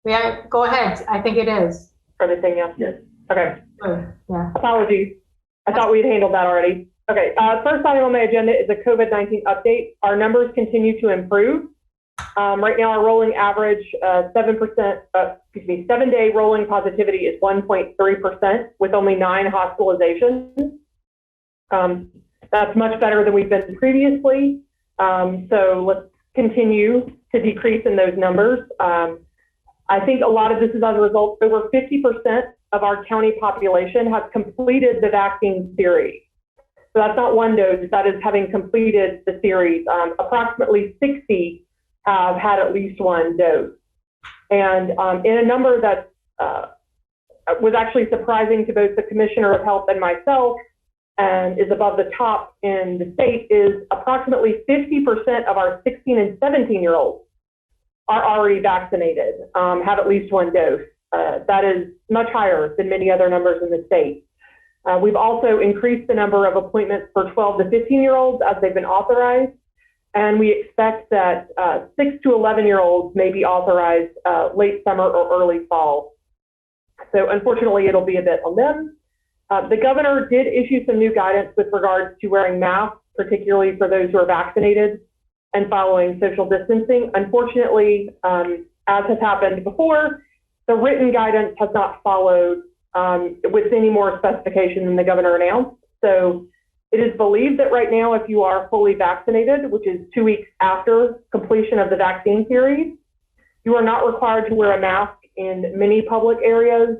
Yeah, go ahead. I think it is. Everything else? Yes. Okay. Good. Yeah. Apologies. I thought we'd handled that already. Okay. First item on my agenda is a COVID-19 update. Our numbers continue to improve. Right now, our rolling average 7-day rolling positivity is 1.3% with only 9 hospitalizations. That's much better than we've been previously. So let's continue to decrease in those numbers. I think a lot of this is as a result, over 50% of our county population has completed the vaccine series. So that's not one dose, that is having completed the series. Approximately 60 have had at least one dose. And in a number that was actually surprising to both the Commissioner of Health and myself, and is above the top in the state, is approximately 50% of our 16 and 17-year-olds are already vaccinated, have at least one dose. That is much higher than many other numbers in the state. We've also increased the number of appointments for 12 to 15-year-olds as they've been authorized. And we expect that 6 to 11-year-olds may be authorized late summer or early fall. So unfortunately, it'll be a bit on them. The governor did issue some new guidance with regards to wearing masks, particularly for those who are vaccinated and following social distancing. Unfortunately, as has happened before, the written guidance has not followed with any more specification than the governor announced. So it is believed that right now, if you are fully vaccinated, which is 2 weeks after completion of the vaccine series, you are not required to wear a mask in many public areas.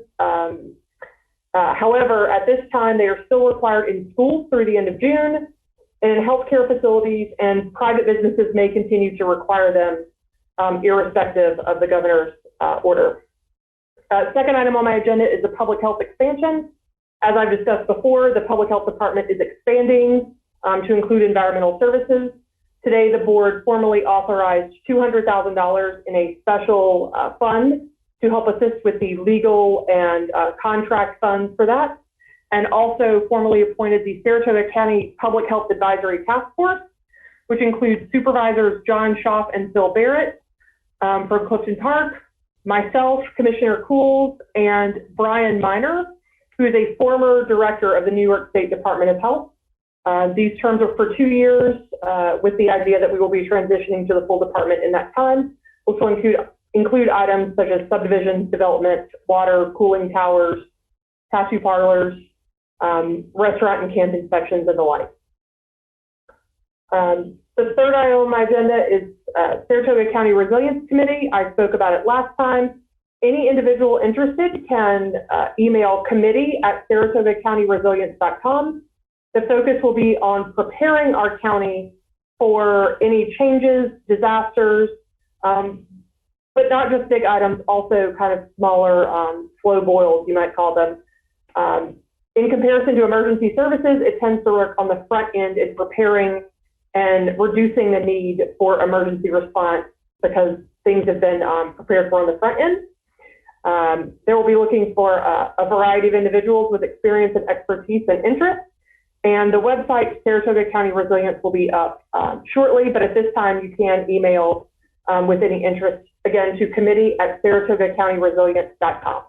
However, at this time, they are still required in schools through the end of June, and in healthcare facilities, and private businesses may continue to require them irrespective of the governor's order. Second item on my agenda is the public health expansion. As I've discussed before, the public health department is expanding to include environmental services. Today, the board formally authorized $200,000 in a special fund to help assist with the legal and contract funds for that, and also formally appointed the Saratoga County Public Health Advisory Task Force, which includes Supervisors John Schaaf and Phil Barrett from Clifton Park, myself, Commissioner Cools, and Brian Miner, who is a former director of the New York State Department of Health. These terms are for 2 years with the idea that we will be transitioning to the full department in that time, which will include items such as subdivision development, water, cooling towers, tattoo parlors, restaurant and camp inspections, and the like. The third item on my agenda is Saratoga County Resilience Committee. I spoke about it last time. Any individual interested can email committee@saratogacountyresilience.com. The focus will be on preparing our county for any changes, disasters, but not just big items, also kind of smaller, slow boils, you might call them. In comparison to emergency services, it tends to work on the front end in preparing and reducing the need for emergency response because things have been prepared for on the front end. They will be looking for a variety of individuals with experience and expertise and interest. And the website, Saratoga County Resilience, will be up shortly, but at this time you can email with any interest, again, to committee@saratogacountyresilience.com.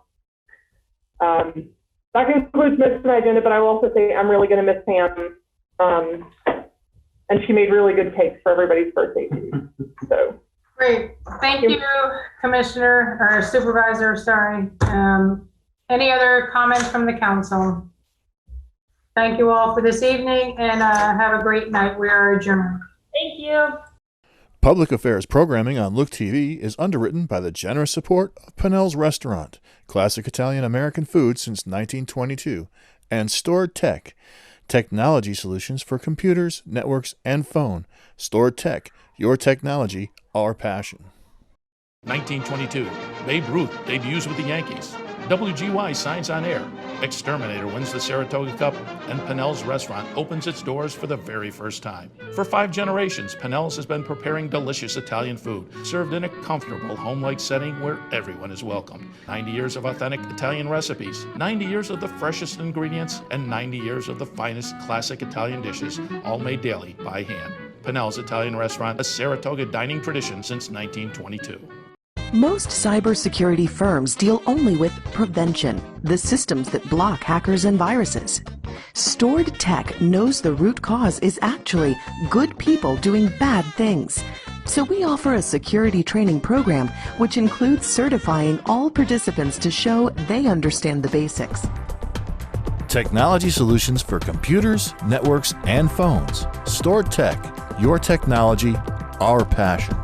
That concludes most of my agenda, but I will also say I'm really going to miss Pam. And she made really good cakes for everybody's birthday. So Great. Thank you, Commissioner or Supervisor, sorry. Any other comments from the council? Thank you all for this evening and have a great night. We are adjourned. Thank you. Public Affairs programming on Look TV is underwritten by the generous support of Pinnell's Restaurant, classic Italian American food since 1922, and Stored Tech, technology solutions for computers, networks, and phone. Stored Tech, your technology, our passion. 1922, Babe Ruth debuts with the Yankees. WGY signs on air. Exterminator wins the Saratoga Cup, and Pinnell's Restaurant opens its doors for the very first time. For 5 generations, Pinnell's has been preparing delicious Italian food, served in a comfortable, home-like setting where everyone is welcome. 90 years of authentic Italian recipes, 90 years of the freshest ingredients, and 90 years of the finest classic Italian dishes, all made daily by hand. Pinnell's Italian Restaurant, a Saratoga dining tradition since 1922. Most cybersecurity firms deal only with prevention, the systems that block hackers and viruses. Stored Tech knows the root cause is actually good people doing bad things. So we offer a security training program which includes certifying all participants to show they understand the basics. Technology solutions for computers, networks, and phones. Stored Tech, your technology, our passion.